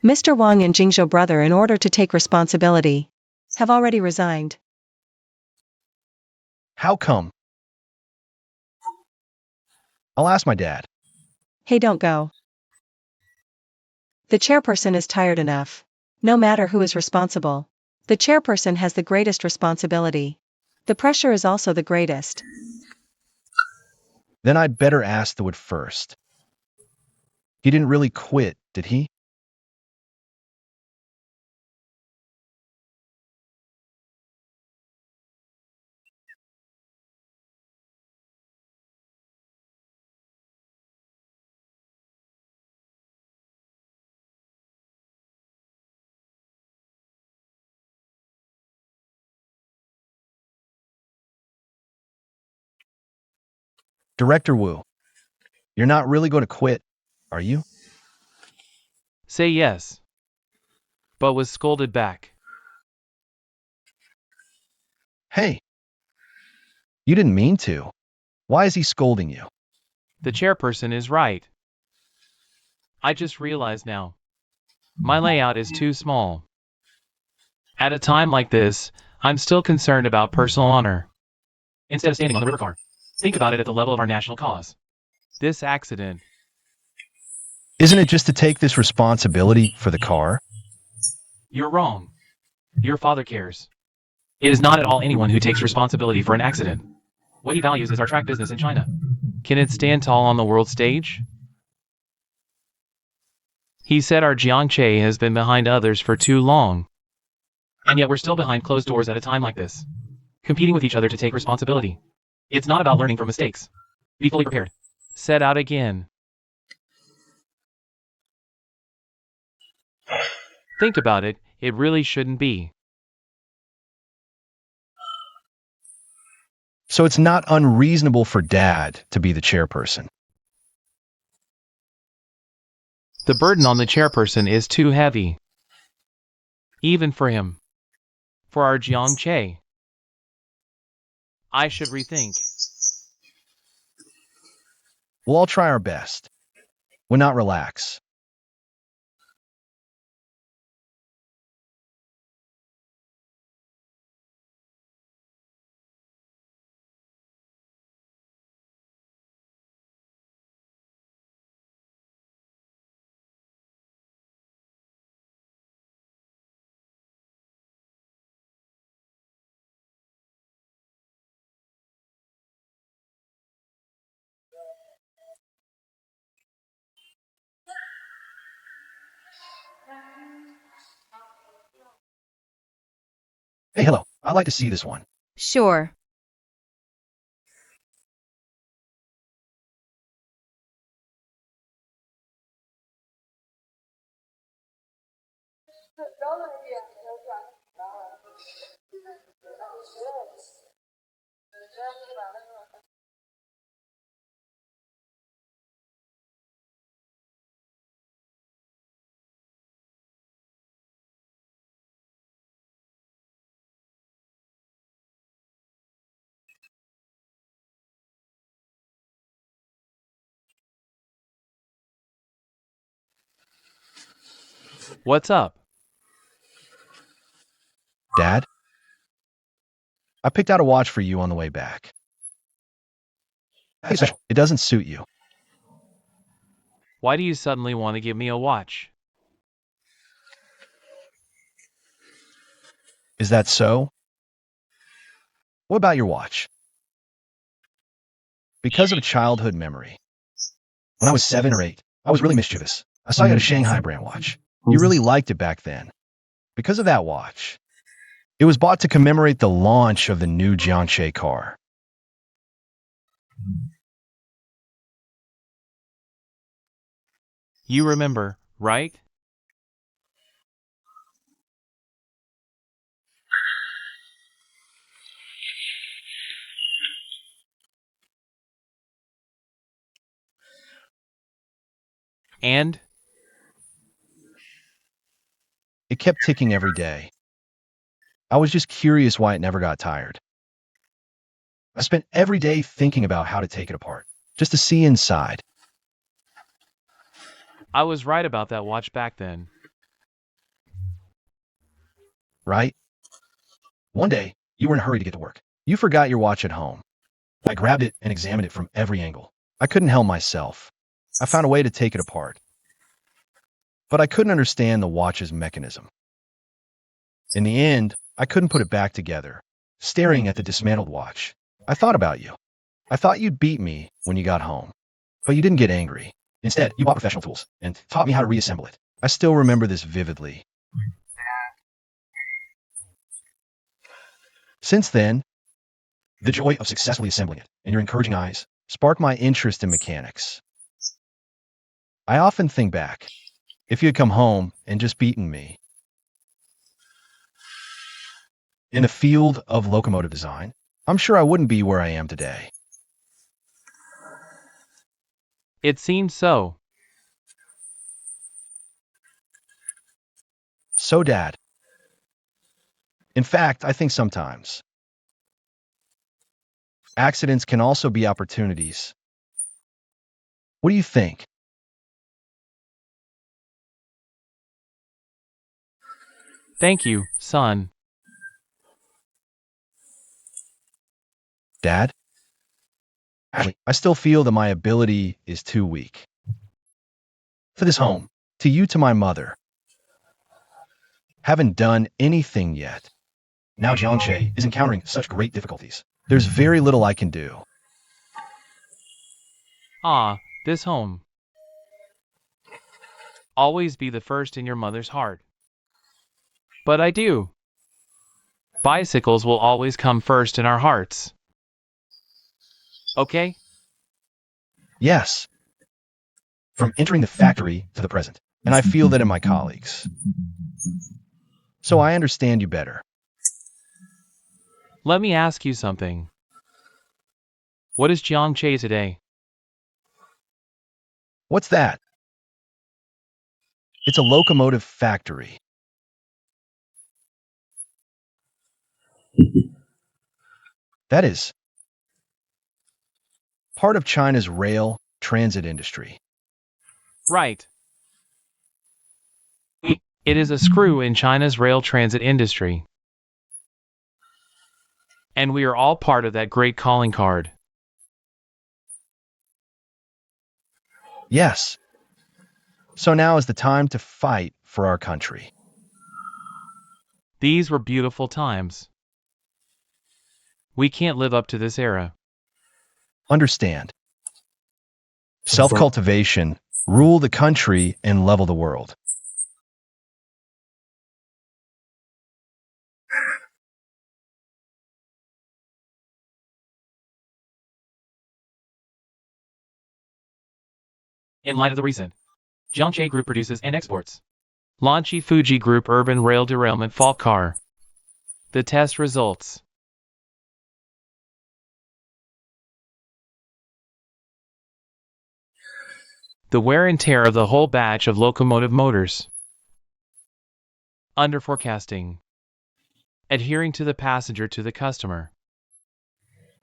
Speaker 4: Mr. Wang and Jingzhou brother, in order to take responsibility, have already resigned.
Speaker 5: How come? I'll ask my dad.
Speaker 4: Hey, don't go. The chairperson is tired enough. No matter who is responsible, the chairperson has the greatest responsibility. The pressure is also the greatest.
Speaker 5: Then I'd better ask the wood first. He didn't really quit, did he? Director Wu, you're not really going to quit, are you?
Speaker 2: Say yes. But was scolded back.
Speaker 5: Hey, you didn't mean to. Why is he scolding you?
Speaker 2: The chairperson is right. I just realized now. My layout is too small. At a time like this, I'm still concerned about personal honor.
Speaker 1: Instead of standing on the river car, think about it at the level of our national cause.
Speaker 2: This accident.
Speaker 5: Isn't it just to take this responsibility for the car?
Speaker 1: You're wrong. Your father cares. It is not at all anyone who takes responsibility for an accident. What he values is our track business in China.
Speaker 2: Can it stand tall on the world stage? He said our Jiangche has been behind others for too long.
Speaker 1: And yet we're still behind closed doors at a time like this, competing with each other to take responsibility. It's not about learning from mistakes. Be fully prepared.
Speaker 2: Set out again. Think about it, it really shouldn't be.
Speaker 5: So it's not unreasonable for Dad to be the chairperson.
Speaker 2: The burden on the chairperson is too heavy. Even for him. For our Jiangche. I should rethink.
Speaker 5: We'll all try our best. We'll not relax. Hey, hello. I'd like to see this one.
Speaker 3: Sure.
Speaker 2: What's up?
Speaker 5: Dad? I picked out a watch for you on the way back. Hey, special. It doesn't suit you.
Speaker 2: Why do you suddenly want to give me a watch?
Speaker 5: Is that so? What about your watch? Because of a childhood memory. When I was 7 or 8, I was really mischievous. I saw you had a Shanghai brand watch. You really liked it back then. Because of that watch. It was bought to commemorate the launch of the new Jiangche car.
Speaker 2: You remember, right? And?
Speaker 5: It kept ticking every day. I was just curious why it never got tired. I spent every day thinking about how to take it apart, just to see inside.
Speaker 2: I was right about that watch back then.
Speaker 5: Right? One day, you were in a hurry to get to work. You forgot your watch at home. I grabbed it and examined it from every angle. I couldn't help myself. I found a way to take it apart. But I couldn't understand the watch's mechanism. In the end, I couldn't put it back together, staring at the dismantled watch. I thought about you. I thought you'd beat me when you got home. But you didn't get angry. Instead, you bought professional tools and taught me how to reassemble it. I still remember this vividly. Since then, the joy of successfully assembling it and your encouraging eyes sparked my interest in mechanics. I often think back, if you had come home and just beaten me. In the field of locomotive design, I'm sure I wouldn't be where I am today.
Speaker 2: It seems so.
Speaker 5: So, Dad. In fact, I think sometimes accidents can also be opportunities. What do you think?
Speaker 2: Thank you, son.
Speaker 5: Dad? Actually, I still feel that my ability is too weak. For this home, to you, to my mother. Haven't done anything yet. Now Jiangche is encountering such great difficulties. There's very little I can do.
Speaker 2: Ah, this home. Always be the first in your mother's heart. But I do. Bicycles will always come first in our hearts. Okay?
Speaker 5: Yes. From entering the factory to the present. And I feel that in my colleagues. So I understand you better.
Speaker 2: Let me ask you something. What is Jiangche today?
Speaker 5: What's that? It's a locomotive factory. That is part of China's rail transit industry.
Speaker 2: Right. It is a screw in China's rail transit industry. And we are all part of that great calling card.
Speaker 5: Yes. So now is the time to fight for our country.
Speaker 2: These were beautiful times. We can't live up to this era.
Speaker 5: Understand. Self-cultivation, rule the country, and level the world.
Speaker 1: In light of the recent, Jiangche Group produces and exports.
Speaker 2: Lanchi Fuji Group Urban Rail Derailment Fault Car. The test results. The wear and tear of the whole batch of locomotive motors. Under forecasting. Adhering to the passenger to the customer.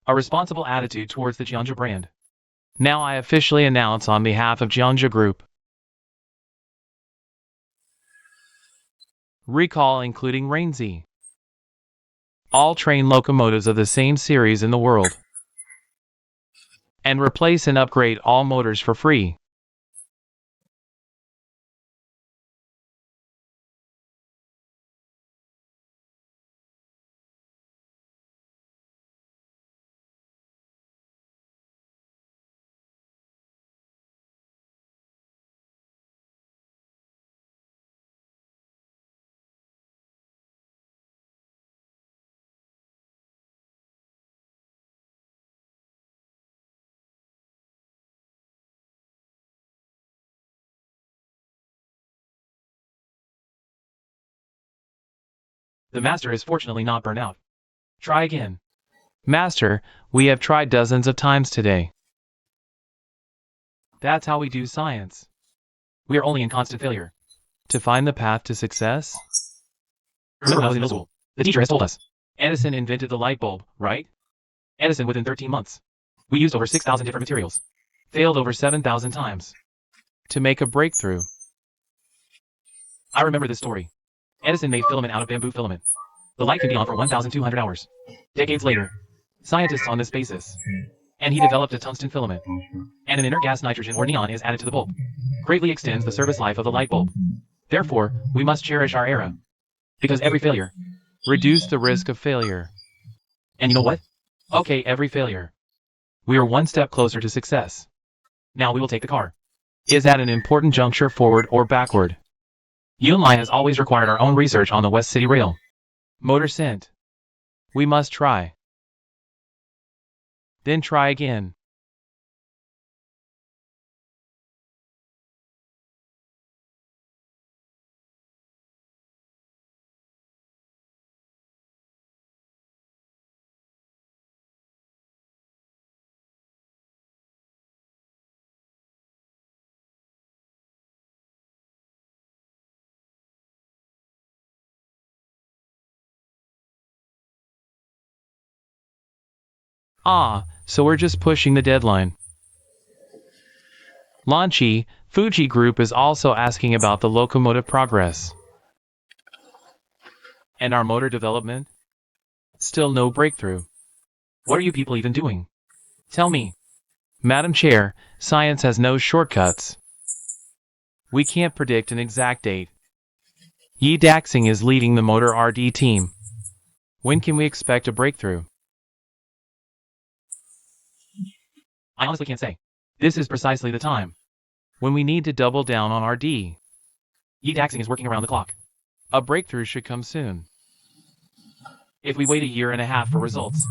Speaker 1: A responsible attitude towards the Jiangje brand.
Speaker 2: Now I officially announce on behalf of Jiangje Group. Recall including Rainzy. All train locomotives of the same series in the world. And replace and upgrade all motors for free.
Speaker 1: The master is fortunately not burnt out. Try again.
Speaker 2: Master, we have tried dozens of times today.
Speaker 1: That's how we do science. We are only in constant failure.
Speaker 2: To find the path to success?
Speaker 1: Remember when I was in middle school? The teacher has told us. Edison invented the light bulb, right? Edison within 13 months. We used over 6,000 different materials. Failed over 7,000 times.
Speaker 2: To make a breakthrough.
Speaker 1: I remember this story. Edison made filament out of bamboo filament. The light can be on for 1,200 hours. Decades later, scientists on this basis. And he developed a tungsten filament. And an inert gas nitrogen or neon is added to the bulb. Greatly extends the service life of the light bulb. Therefore, we must cherish our era. Because every failure.
Speaker 2: Reduce the risk of failure.
Speaker 1: And you know what? Okay, every failure. We are one step closer to success. Now we will take the car.
Speaker 2: Is at an important juncture forward or backward.
Speaker 1: Yunlai has always required our own research on the West City Rail.
Speaker 2: Motor sent. We must try. Then try again. Ah, so we're just pushing the deadline. Lanchi, Fuji Group is also asking about the locomotive progress.
Speaker 1: And our motor development? Still no breakthrough. What are you people even doing? Tell me.
Speaker 2: Madam Chair, science has no shortcuts. We can't predict an exact date. Yi Daxing is leading the motor RD team. When can we expect a breakthrough?
Speaker 1: I honestly can't say. This is precisely the time
Speaker 2: When we need to double down on RD.
Speaker 1: Yi Daxing is working around the clock.
Speaker 2: A breakthrough should come soon.
Speaker 1: If we wait a year and a half for results,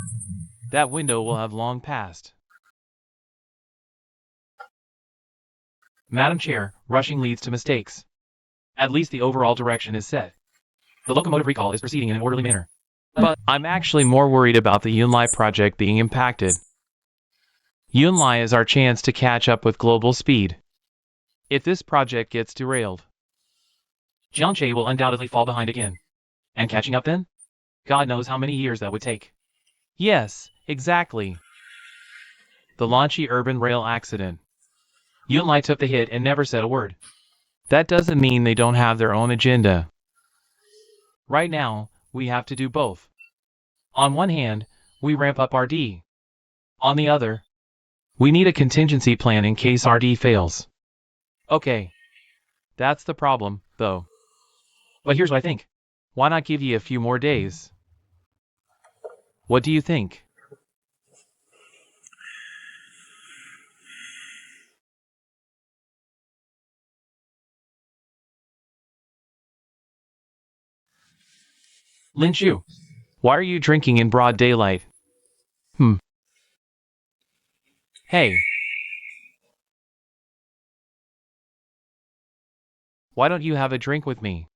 Speaker 2: That window will have long passed.
Speaker 1: Madam Chair, rushing leads to mistakes. At least the overall direction is set. The locomotive recall is proceeding in an orderly manner.
Speaker 2: But I'm actually more worried about the Yunlai project being impacted. Yunlai is our chance to catch up with global speed. If this project gets derailed,
Speaker 1: Jiangche will undoubtedly fall behind again. And catching up then? God knows how many years that would take.
Speaker 2: yes, exactly. The Lanchi urban rail accident.
Speaker 1: Yunlai took the hit and never said a word.
Speaker 2: That doesn't mean they don't have their own agenda. Right now, we have to do both. On one hand, we ramp up RD. On the other, we need a contingency plan in case RD fails. Okay. That's the problem, though.
Speaker 1: But here's what I think.
Speaker 2: Why not give you a few more days? What do you think?
Speaker 1: Lin Shu.
Speaker 2: Why are you drinking in broad daylight? Hey. Why don't you have a drink with me?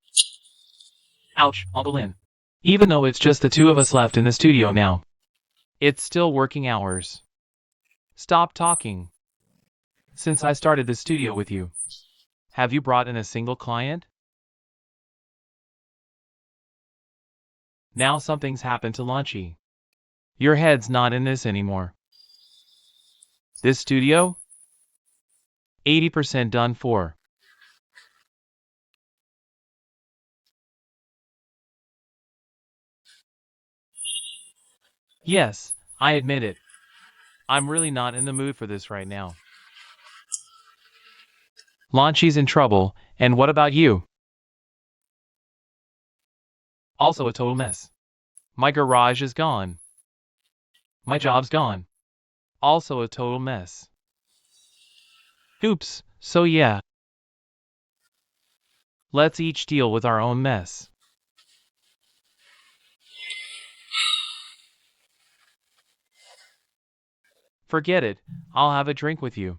Speaker 1: Ouch, Uncle Lin. Even though it's just the two of us left in the studio now.
Speaker 2: It's still working hours. Stop talking. Since I started the studio with you, have you brought in a single client? Now something's happened to Lanchi. Your head's not in this anymore. This studio? 80% done for. Yes, I admit it. I'm really not in the mood for this right now. Lanchi's in trouble, and what about you?
Speaker 1: Also a total mess.
Speaker 2: My garage is gone.
Speaker 1: My job's gone.
Speaker 2: Also a total mess. Oops, so yeah. Let's each deal with our own mess. Forget it, I'll have a drink with you.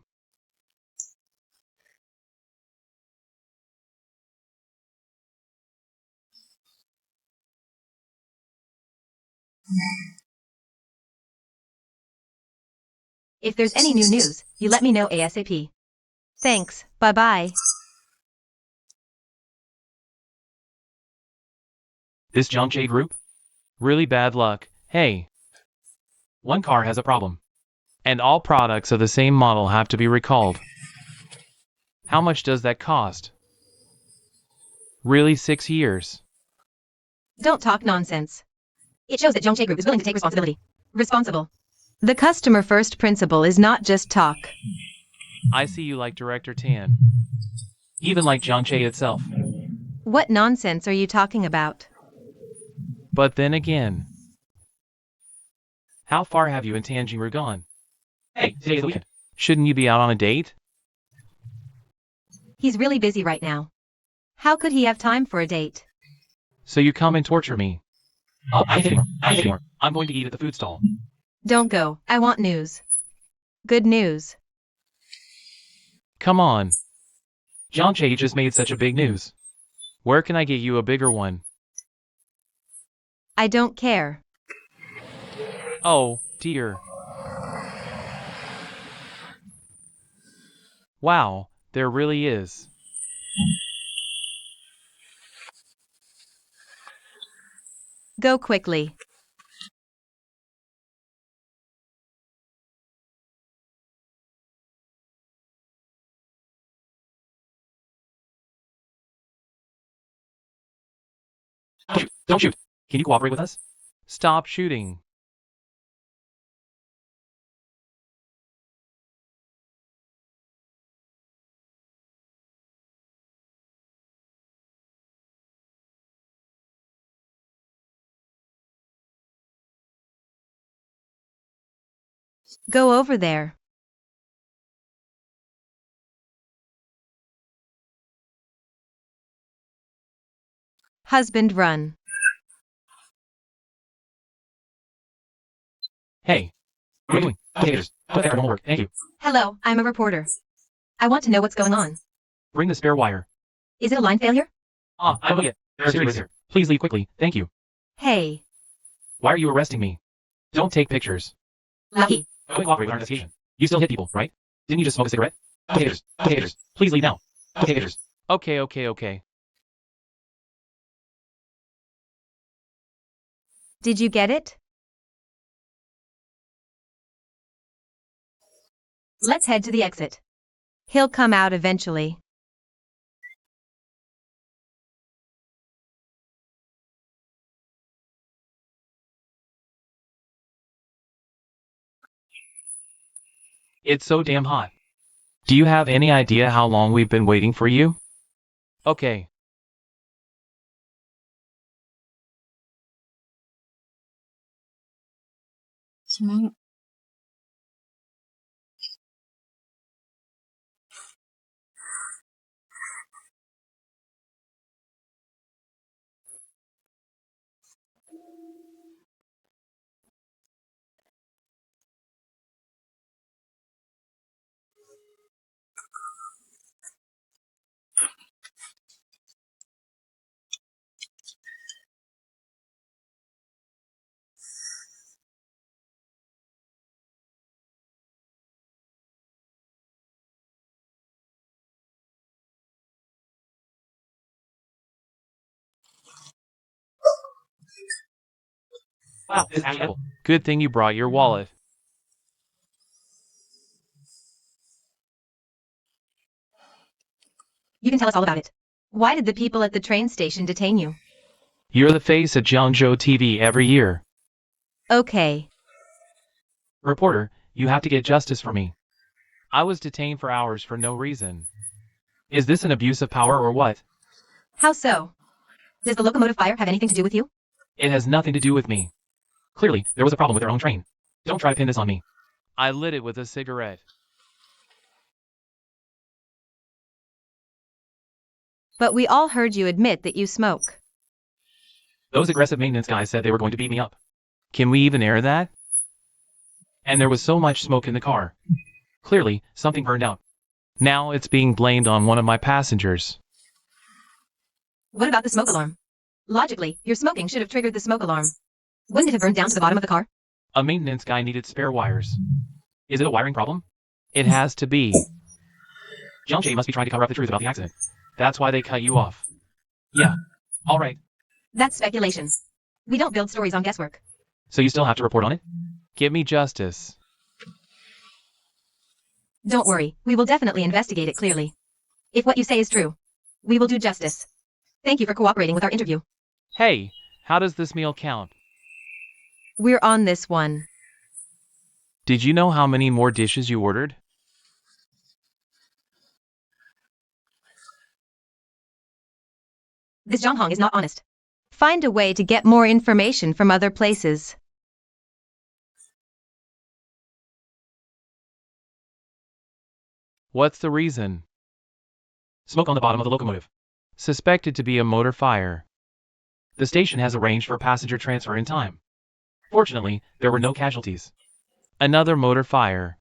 Speaker 3: If there's any new news, you let me know ASAP. Thanks, bye-bye.
Speaker 1: This Jiangche group?
Speaker 2: Really bad luck, hey.
Speaker 1: One car has a problem.
Speaker 2: And all products of the same model have to be recalled. How much does that cost? Really 6 years?
Speaker 3: Don't talk nonsense. It shows that Jiangche Group is willing to take responsibility. Responsible. The customer first principle is not just talk.
Speaker 2: I see you like Director Tan.
Speaker 1: Even like Jiangche itself.
Speaker 3: What nonsense are you talking about?
Speaker 2: But then again,
Speaker 1: How far have you and Tanjiro gone? Hey, today's the weekend.
Speaker 2: shouldn't you be out on a date?
Speaker 3: He's really busy right now. How could he have time for a date?
Speaker 2: So you come and torture me.
Speaker 1: Oh, I hate anymore. I hate anymore. I'm going to eat at the food stall.
Speaker 3: Don't go, I want news. Good news.
Speaker 2: Come on,
Speaker 1: Jiangche just made such a big news.
Speaker 2: where can I get you a bigger one?
Speaker 3: I don't care.
Speaker 2: Oh, dear. Wow, there really is.
Speaker 3: Go quickly.
Speaker 1: Don't shoot! Don't shoot! Can you cooperate with us?
Speaker 2: Stop shooting.
Speaker 3: Go over there. Husband run.
Speaker 1: Hey. What are you doing? Potatoes. Put that normal work. Thank you.
Speaker 3: Hello, I'm a reporter. I want to know what's going on.
Speaker 1: Bring the spare wire.
Speaker 3: Is it a line failure?
Speaker 1: Ah, I don't get it. There's serious here. Please leave quickly. Thank you.
Speaker 3: Hey.
Speaker 1: Why are you arresting me? Don't take pictures.
Speaker 3: Lucky.
Speaker 1: Don't cooperate with our investigation. You still hit people, right? Didn't you just smoke a cigarette? Potatoes. Potatoes. Please leave now. Potatoes.
Speaker 2: Okay.
Speaker 3: Did you get it? Let's head to the exit. He'll come out eventually.
Speaker 1: It's so damn hot.
Speaker 2: Do you have any idea how long we've been waiting for you? Okay.
Speaker 1: Wow, this is actually edible.
Speaker 2: Good thing you brought your wallet.
Speaker 3: You can tell us all about it. Why did the people at the train station detain you?
Speaker 2: You're the face of Jiangzhou TV every year.
Speaker 3: Okay.
Speaker 1: Reporter, you have to get justice for me.
Speaker 2: I was detained for hours for no reason.
Speaker 1: Is this an abuse of power or what?
Speaker 3: How so? Does the locomotive fire have anything to do with you?
Speaker 1: It has nothing to do with me. Clearly, there was a problem with their own train. Don't try to pin this on me.
Speaker 2: I lit it with a cigarette.
Speaker 3: But we all heard you admit that you smoke.
Speaker 1: Those aggressive maintenance guys said they were going to beat me up.
Speaker 2: Can we even air that?
Speaker 1: And there was so much smoke in the car. Clearly, something burned out.
Speaker 2: Now it's being blamed on one of my passengers.
Speaker 3: What about the smoke alarm? Logically, your smoking should have triggered the smoke alarm. Wouldn't it have burned down to the bottom of the car?
Speaker 1: A maintenance guy needed spare wires. Is it a wiring problem?
Speaker 2: It has to be.
Speaker 1: Jiangxi must be trying to cover up the truth about the accident. That's why they cut you off. Yeah. All right.
Speaker 3: That's speculation. We don't build stories on guesswork.
Speaker 1: So you still have to report on it?
Speaker 2: Give me justice.
Speaker 3: Don't worry, we will definitely investigate it clearly. If what you say is true, we will do justice. Thank you for cooperating with our interview.
Speaker 2: Hey, how does this meal count?
Speaker 3: We're on this one.
Speaker 2: Did you know how many more dishes you ordered?
Speaker 3: This Zhonghong is not honest. Find a way to get more information from other places.
Speaker 2: What's the reason?
Speaker 1: Smoke on the bottom of the locomotive.
Speaker 2: Suspected to be a motor fire.
Speaker 1: The station has arranged for passenger transfer in time. Fortunately, there were no casualties.
Speaker 2: Another motor fire.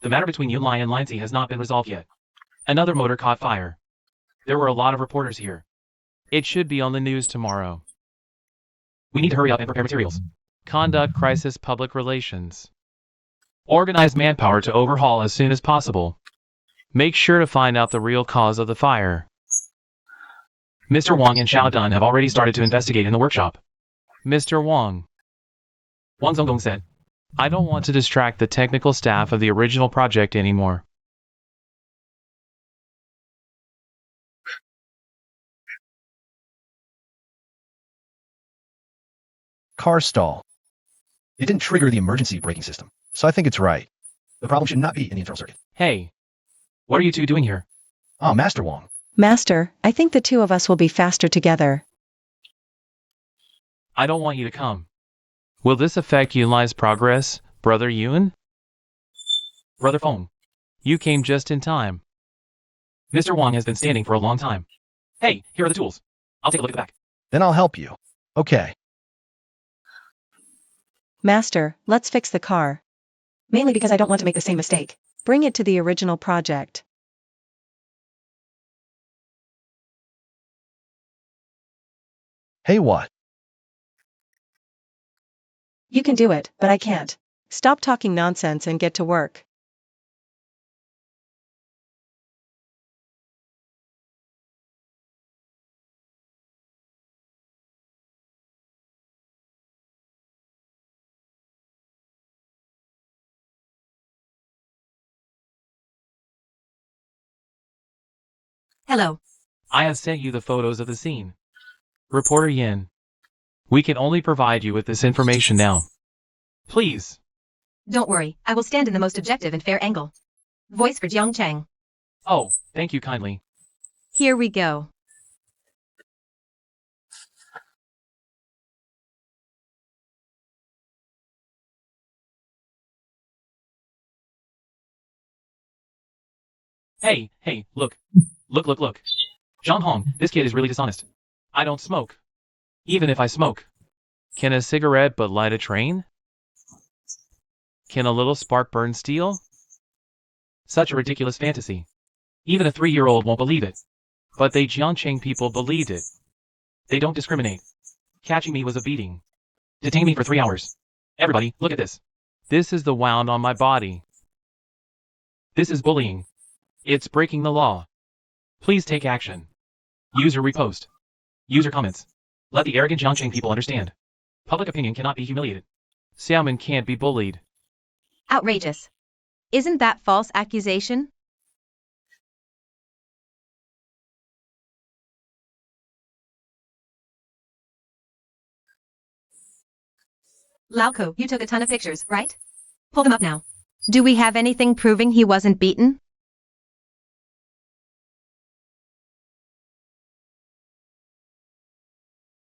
Speaker 1: The matter between Yunlai and Lindsay has not been resolved yet. Another motor caught fire. There were a lot of reporters here.
Speaker 2: It should be on the news tomorrow.
Speaker 1: We need to hurry up and prepare materials.
Speaker 2: Conduct crisis public relations.
Speaker 1: Organize manpower to overhaul as soon as possible.
Speaker 2: Make sure to find out the real cause of the fire.
Speaker 1: Mr. Wang and Xiao Dun have already started to investigate in the workshop.
Speaker 2: Mr. Wang.
Speaker 1: Wang Zonggong said.
Speaker 2: I don't want to distract the technical staff of the original project anymore.
Speaker 5: car stall. It didn't trigger the emergency braking system, so I think it's right. The problem should not be in the internal circuit.
Speaker 1: Hey, what are you two doing here?
Speaker 5: Ah, Master Wong.
Speaker 4: Master, I think the two of us will be faster together.
Speaker 1: I don't want you to come.
Speaker 2: Will this affect Yunlai's progress, Brother Yun?
Speaker 1: Brother Feng,
Speaker 2: You came just in time.
Speaker 1: Mr. Wang has been standing for a long time. Hey, here are the tools. I'll take a look at the back.
Speaker 5: Then I'll help you. Okay.
Speaker 4: Master, let's fix the car. Mainly because I don't want to make the same mistake. Bring it to the original project.
Speaker 5: Hey, what?
Speaker 4: You can do it, but I can't. Stop talking nonsense and get to work.
Speaker 3: Hello.
Speaker 1: I have sent you the photos of the scene.
Speaker 2: Reporter Yin. We can only provide you with this information now.
Speaker 1: Please.
Speaker 3: Don't worry, I will stand in the most objective and fair angle. Voice for Jiang Cheng.
Speaker 1: Oh, thank you kindly.
Speaker 3: Here we go.
Speaker 1: Hey, look. Look. Zhang Hong, this kid is really dishonest. I don't smoke. Even if I smoke.
Speaker 2: Can a cigarette but light a train? Can a little spark burn steel?
Speaker 1: Such a ridiculous fantasy. Even a 3-year-old won't believe it.
Speaker 2: But they Jiangcheng people believed it.
Speaker 1: They don't discriminate. Catching me was a beating. Detain me for 3 hours. Everybody, look at this.
Speaker 2: This is the wound on my body.
Speaker 1: This is bullying.
Speaker 2: It's breaking the law.
Speaker 1: Please take action. Use your repost. Use your comments. Let the arrogant Jiangcheng people understand. Public opinion cannot be humiliated.
Speaker 2: Xiaomin can't be bullied.
Speaker 3: Outrageous. Isn't that false accusation? Lauko, you took a ton of pictures, right? Pull them up now. Do we have anything proving he wasn't beaten?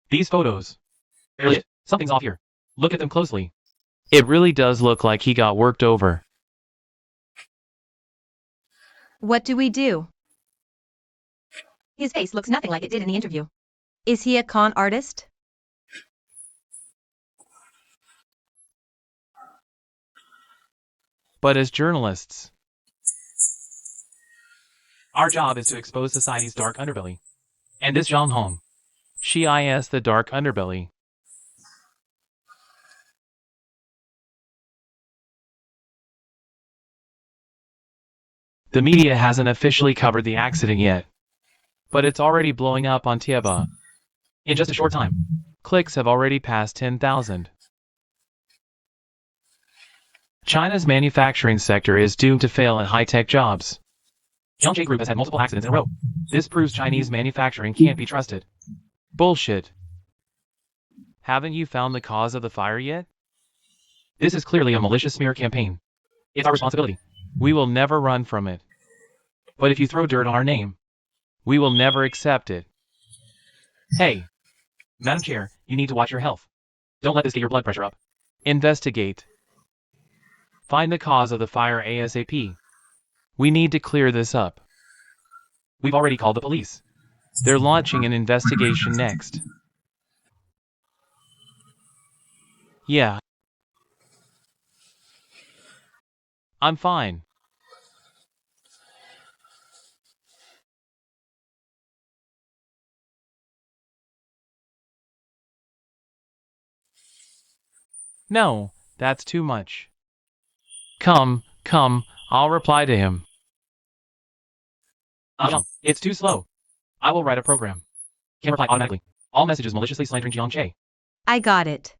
Speaker 1: These photos. Elliot, something's off here. Look at them closely.
Speaker 2: It really does look like he got worked over.
Speaker 3: What do we do? His face looks nothing like it did in the interview. Is he a con artist?
Speaker 2: But as journalists,
Speaker 1: Our job is to expose society's dark underbelly. And this Zhang Hong.
Speaker 2: she is the dark underbelly.
Speaker 1: The media hasn't officially covered the accident yet.
Speaker 2: But it's already blowing up on Tieba.
Speaker 1: In just a short time.
Speaker 2: Clicks have already passed 10,000. China's manufacturing sector is doomed to fail at high-tech jobs.
Speaker 1: Jiangxi Group has had multiple accidents in a row. This proves Chinese manufacturing can't be trusted.
Speaker 2: Bullshit. Haven't you found the cause of the fire yet?
Speaker 1: This is clearly a malicious smear campaign. It's our responsibility.
Speaker 2: We will never run from it.
Speaker 1: But if you throw dirt on our name,
Speaker 2: We will never accept it.
Speaker 1: hey, Madam Chair, you need to watch your health. Don't let this get your blood pressure up.
Speaker 2: Investigate. Find the cause of the fire ASAP. We need to clear this up.
Speaker 1: We've already called the police.
Speaker 2: They're launching an investigation next. Yeah. I'm fine. No, that's too much. Come, I'll reply to him.
Speaker 1: It's too slow. I will write a program. Can reply automatically. All messages maliciously slandering Jiangxi.
Speaker 3: I got it.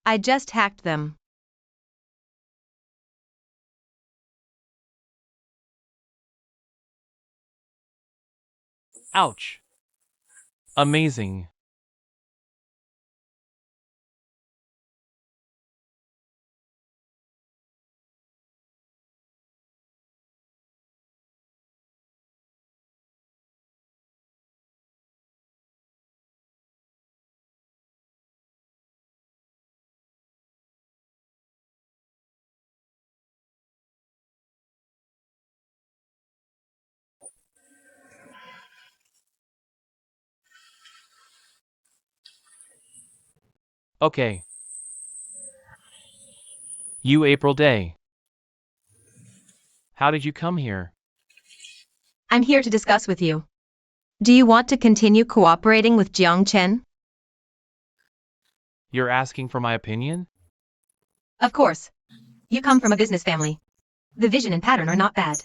Speaker 3: I just hacked them.
Speaker 2: Ouch. Amazing. Okay. You April Day. How did you come here?
Speaker 3: I'm here to discuss with you. Do you want to continue cooperating with Jiang Chen?
Speaker 2: You're asking for my opinion?
Speaker 3: Of course. You come from a business family. The vision and pattern are not bad.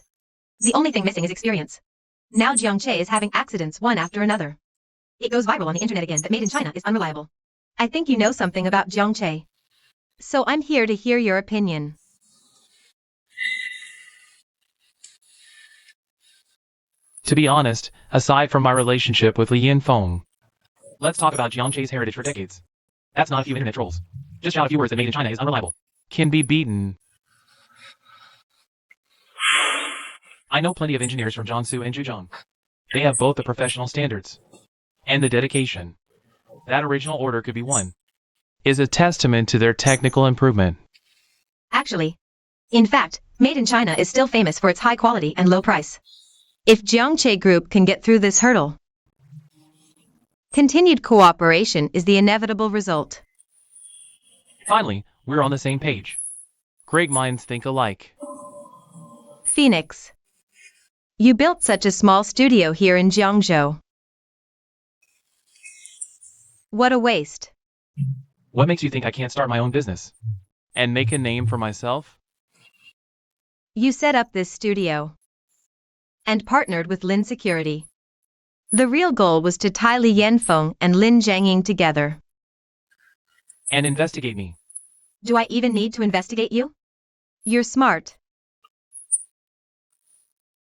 Speaker 3: The only thing missing is experience. Now Jiang Che is having accidents one after another. It goes viral on the internet again that made in China is unreliable. I think you know something about Jiang Che. So I'm here to hear your opinion.
Speaker 1: To be honest, aside from my relationship with Li Yinfeng, let's talk about Jiang Che's heritage for decades. That's not a few internet trolls. Just shout a few words that made in China is unreliable.
Speaker 2: Can be beaten.
Speaker 1: I know plenty of engineers from Jiangsu and Zhejiang. They have both the professional standards and the dedication. That original order could be won.
Speaker 2: Is a testament to their technical improvement.
Speaker 3: Actually, in fact, Made in China is still famous for its high quality and low price. If Jiang Che Group can get through this hurdle, continued cooperation is the inevitable result.
Speaker 1: Finally, we're on the same page.
Speaker 2: Great minds think alike.
Speaker 3: Phoenix. You built such a small studio here in Jiangzhou. What a waste.
Speaker 1: What makes you think I can't start my own business?
Speaker 2: And make a name for myself?
Speaker 3: You set up this studio and partnered with Lin Security. The real goal was to tie Li Yanfeng and Lin Jiangying together.
Speaker 1: And investigate me.
Speaker 3: Do I even need to investigate you? You're smart.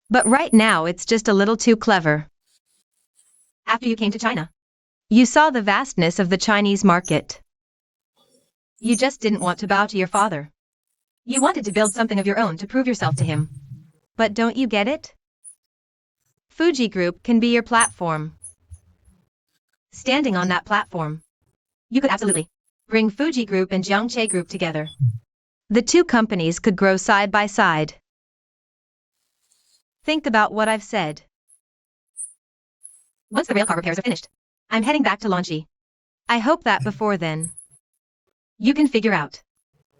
Speaker 3: But right now it's just a little too clever. After you came to China, you saw the vastness of the Chinese market. You just didn't want to bow to your father. You wanted to build something of your own to prove yourself to him. But don't you get it? Fuji Group can be your platform. Standing on that platform, you could absolutely bring Fuji Group and Jiang Che Group together. The two companies could grow side by side. Think about what I've said. Once the railcar repairs are finished, I'm heading back to Lanchi. I hope that before then, you can figure out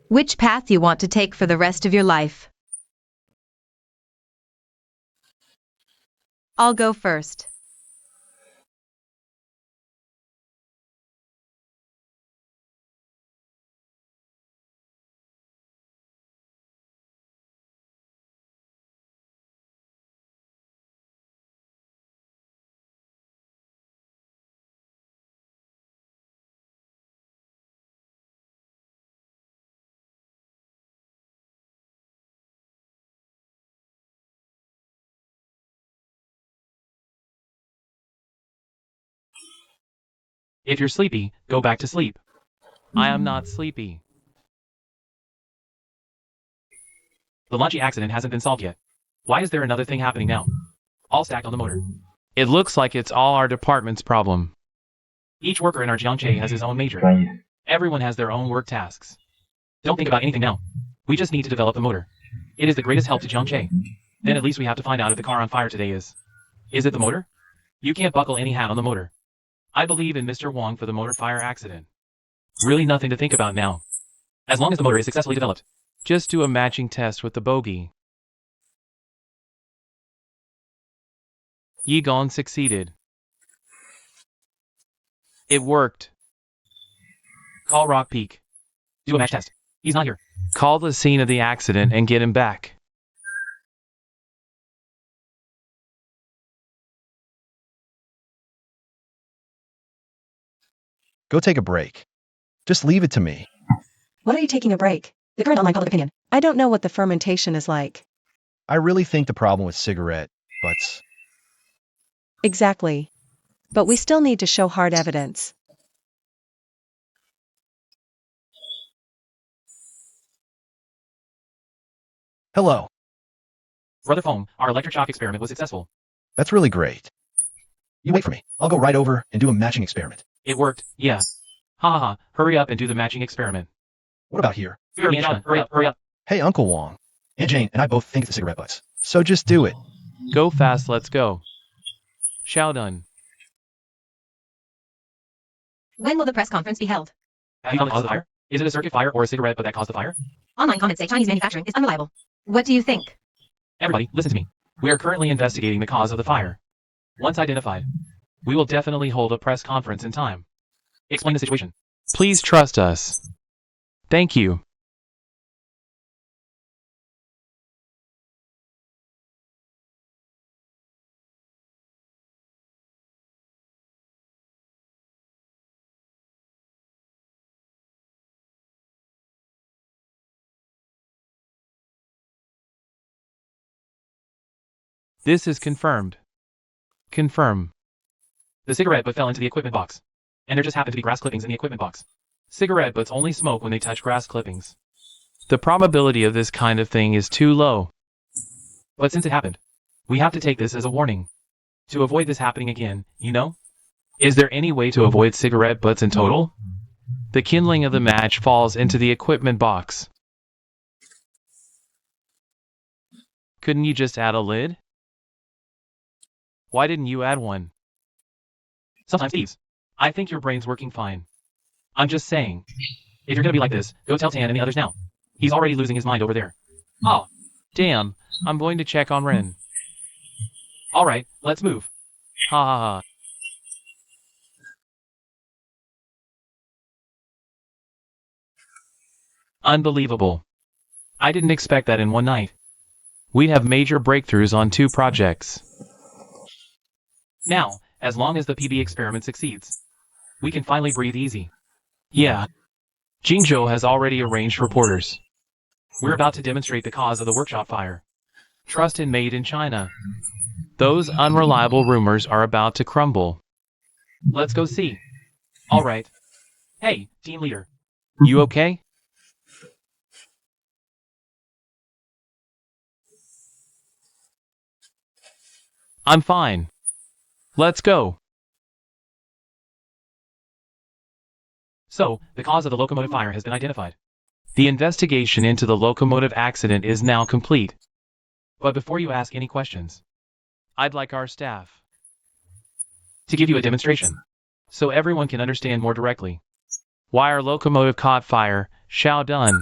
Speaker 3: which path you want to take for the rest of your life. I'll go first.
Speaker 1: If you're sleepy, go back to sleep.
Speaker 2: I am not sleepy.
Speaker 1: The Lanchi accident hasn't been solved yet. Why is there another thing happening now? All stacked on the motor.
Speaker 2: It looks like it's all our department's problem.
Speaker 1: Each worker in our Jiangche has his own major. Everyone has their own work tasks. Don't think about anything now. We just need to develop the motor. It is the greatest help to Jiangche. Then at least we have to find out if the car on fire today is. Is it the motor? You can't buckle any hat on the motor. I believe in Mr. Wang for the motor fire accident. Really nothing to think about now. As long as the motor is successfully developed.
Speaker 2: Just do a matching test with the bogey. Yi Gong succeeded. It worked.
Speaker 1: Call Rock Peak. Do a match test. He's not here.
Speaker 2: Call the scene of the accident and get him back.
Speaker 5: Go take a break. Just leave it to me.
Speaker 4: What are you taking a break? The current online public opinion. I don't know what the fermentation is like.
Speaker 5: I really think the problem with cigarette butts.
Speaker 4: Exactly. But we still need to show hard evidence.
Speaker 5: Hello.
Speaker 1: Brother Fong, our electric shock experiment was successful.
Speaker 5: That's really great. You wait for me. I'll go right over and do a matching experiment.
Speaker 1: It worked, yeah. Ha ha ha, hurry up and do the matching experiment.
Speaker 5: What about here?
Speaker 1: Hurry up, hurry up, hurry up.
Speaker 5: Hey, Uncle Wong. Aunt Jane and I both think it's the cigarette butts. So just do it.
Speaker 2: Go fast, let's go. Xiao done.
Speaker 3: When will the press conference be held?
Speaker 1: Have you found the cause of the fire? Is it a circuit fire or a cigarette butt that caused the fire?
Speaker 3: Online comments say Chinese manufacturing is unreliable. What do you think?
Speaker 1: Everybody, listen to me. We are currently investigating the cause of the fire. Once identified, we will definitely hold a press conference in time. Explain the situation.
Speaker 2: Please trust us. Thank you. This is confirmed. Confirm.
Speaker 1: The cigarette butt fell into the equipment box. And there just happened to be grass clippings in the equipment box. Cigarette butts only smoke when they touch grass clippings.
Speaker 2: The probability of this kind of thing is too low.
Speaker 1: But since it happened, we have to take this as a warning. To avoid this happening again, you know?
Speaker 2: Is there any way to avoid cigarette butts in total? The kindling of the match falls into the equipment box. Couldn't you just add a lid? Why didn't you add one?
Speaker 1: Sometimes thieves. I think your brain's working fine. I'm just saying. If you're gonna be like this, go tell Tan and the others now. He's already losing his mind over there.
Speaker 2: Oh, damn. I'm going to check on Ren.
Speaker 1: Alright, let's move.
Speaker 2: Ha ha ha. Unbelievable. I didn't expect that in one night. We'd have major breakthroughs on 2 projects.
Speaker 1: Now, as long as the PB experiment succeeds, we can finally breathe easy.
Speaker 2: Yeah. Jingzhou has already arranged reporters.
Speaker 1: We're about to demonstrate the cause of the workshop fire.
Speaker 2: Trust in Made in China. Those unreliable rumors are about to crumble.
Speaker 1: Let's go see. Alright. Hey, team leader.
Speaker 2: You okay? I'm fine. Let's go.
Speaker 1: So, the cause of the locomotive fire has been identified.
Speaker 2: The investigation into the locomotive accident is now complete.
Speaker 1: But before you ask any questions,
Speaker 2: I'd like our staff
Speaker 1: to give you a demonstration,
Speaker 2: so everyone can understand more directly why our locomotive caught fire. Xiao Dun.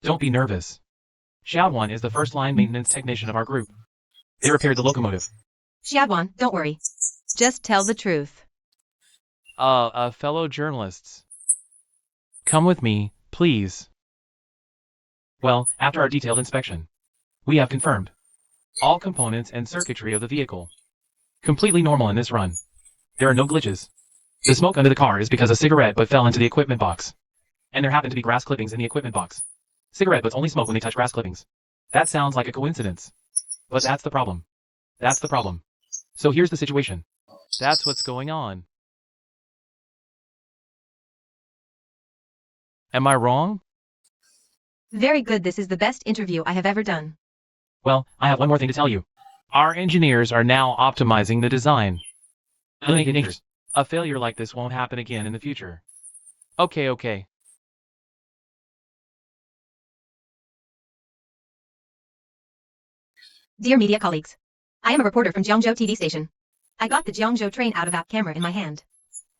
Speaker 1: Don't be nervous. Xiaoduan is the first-line maintenance technician of our group. They repaired the locomotive.
Speaker 3: Xiaoduan, don't worry. Just tell the truth.
Speaker 2: Fellow journalists. Come with me, please.
Speaker 1: Well, after our detailed inspection, we have confirmed all components and circuitry of the vehicle. Completely normal in this run. There are no glitches. The smoke under the car is because a cigarette butt fell into the equipment box. And there happened to be grass clippings in the equipment box. Cigarette butts only smoke when they touch grass clippings. That sounds like a coincidence. But that's the problem. That's the problem. So here's the situation.
Speaker 2: That's what's going on. Am I wrong?
Speaker 3: Very good. This is the best interview I have ever done.
Speaker 1: Well, I have one more thing to tell you.
Speaker 2: Our engineers are now optimizing the design.
Speaker 1: Eliminating dangers.
Speaker 2: A failure like this won't happen again in the future. Okay.
Speaker 3: Dear media colleagues, I am a reporter from Jiangzhou TV station. I got the Jiangzhou train out of app camera in my hand.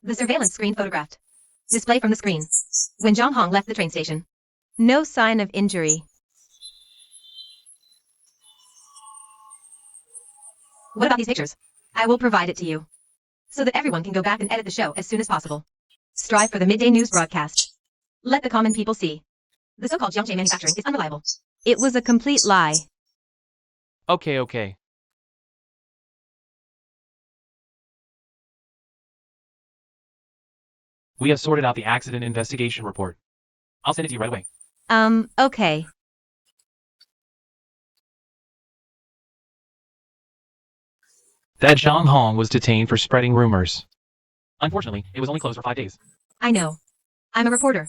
Speaker 3: The surveillance screen photographed. Display from the screen. When Zhang Hong left the train station. No sign of injury. What about these pictures? I will provide it to you, so that everyone can go back and edit the show as soon as possible. Strive for the midday news broadcast. Let the common people see. The so-called Jiangzhou manufacturing is unreliable. It was a complete lie.
Speaker 2: Okay.
Speaker 1: We have sorted out the accident investigation report. I'll send it to you right away.
Speaker 3: Okay.
Speaker 2: That Zhang Hong was detained for spreading rumors.
Speaker 1: Unfortunately, it was only closed for 5 days.
Speaker 3: I know. I'm a reporter.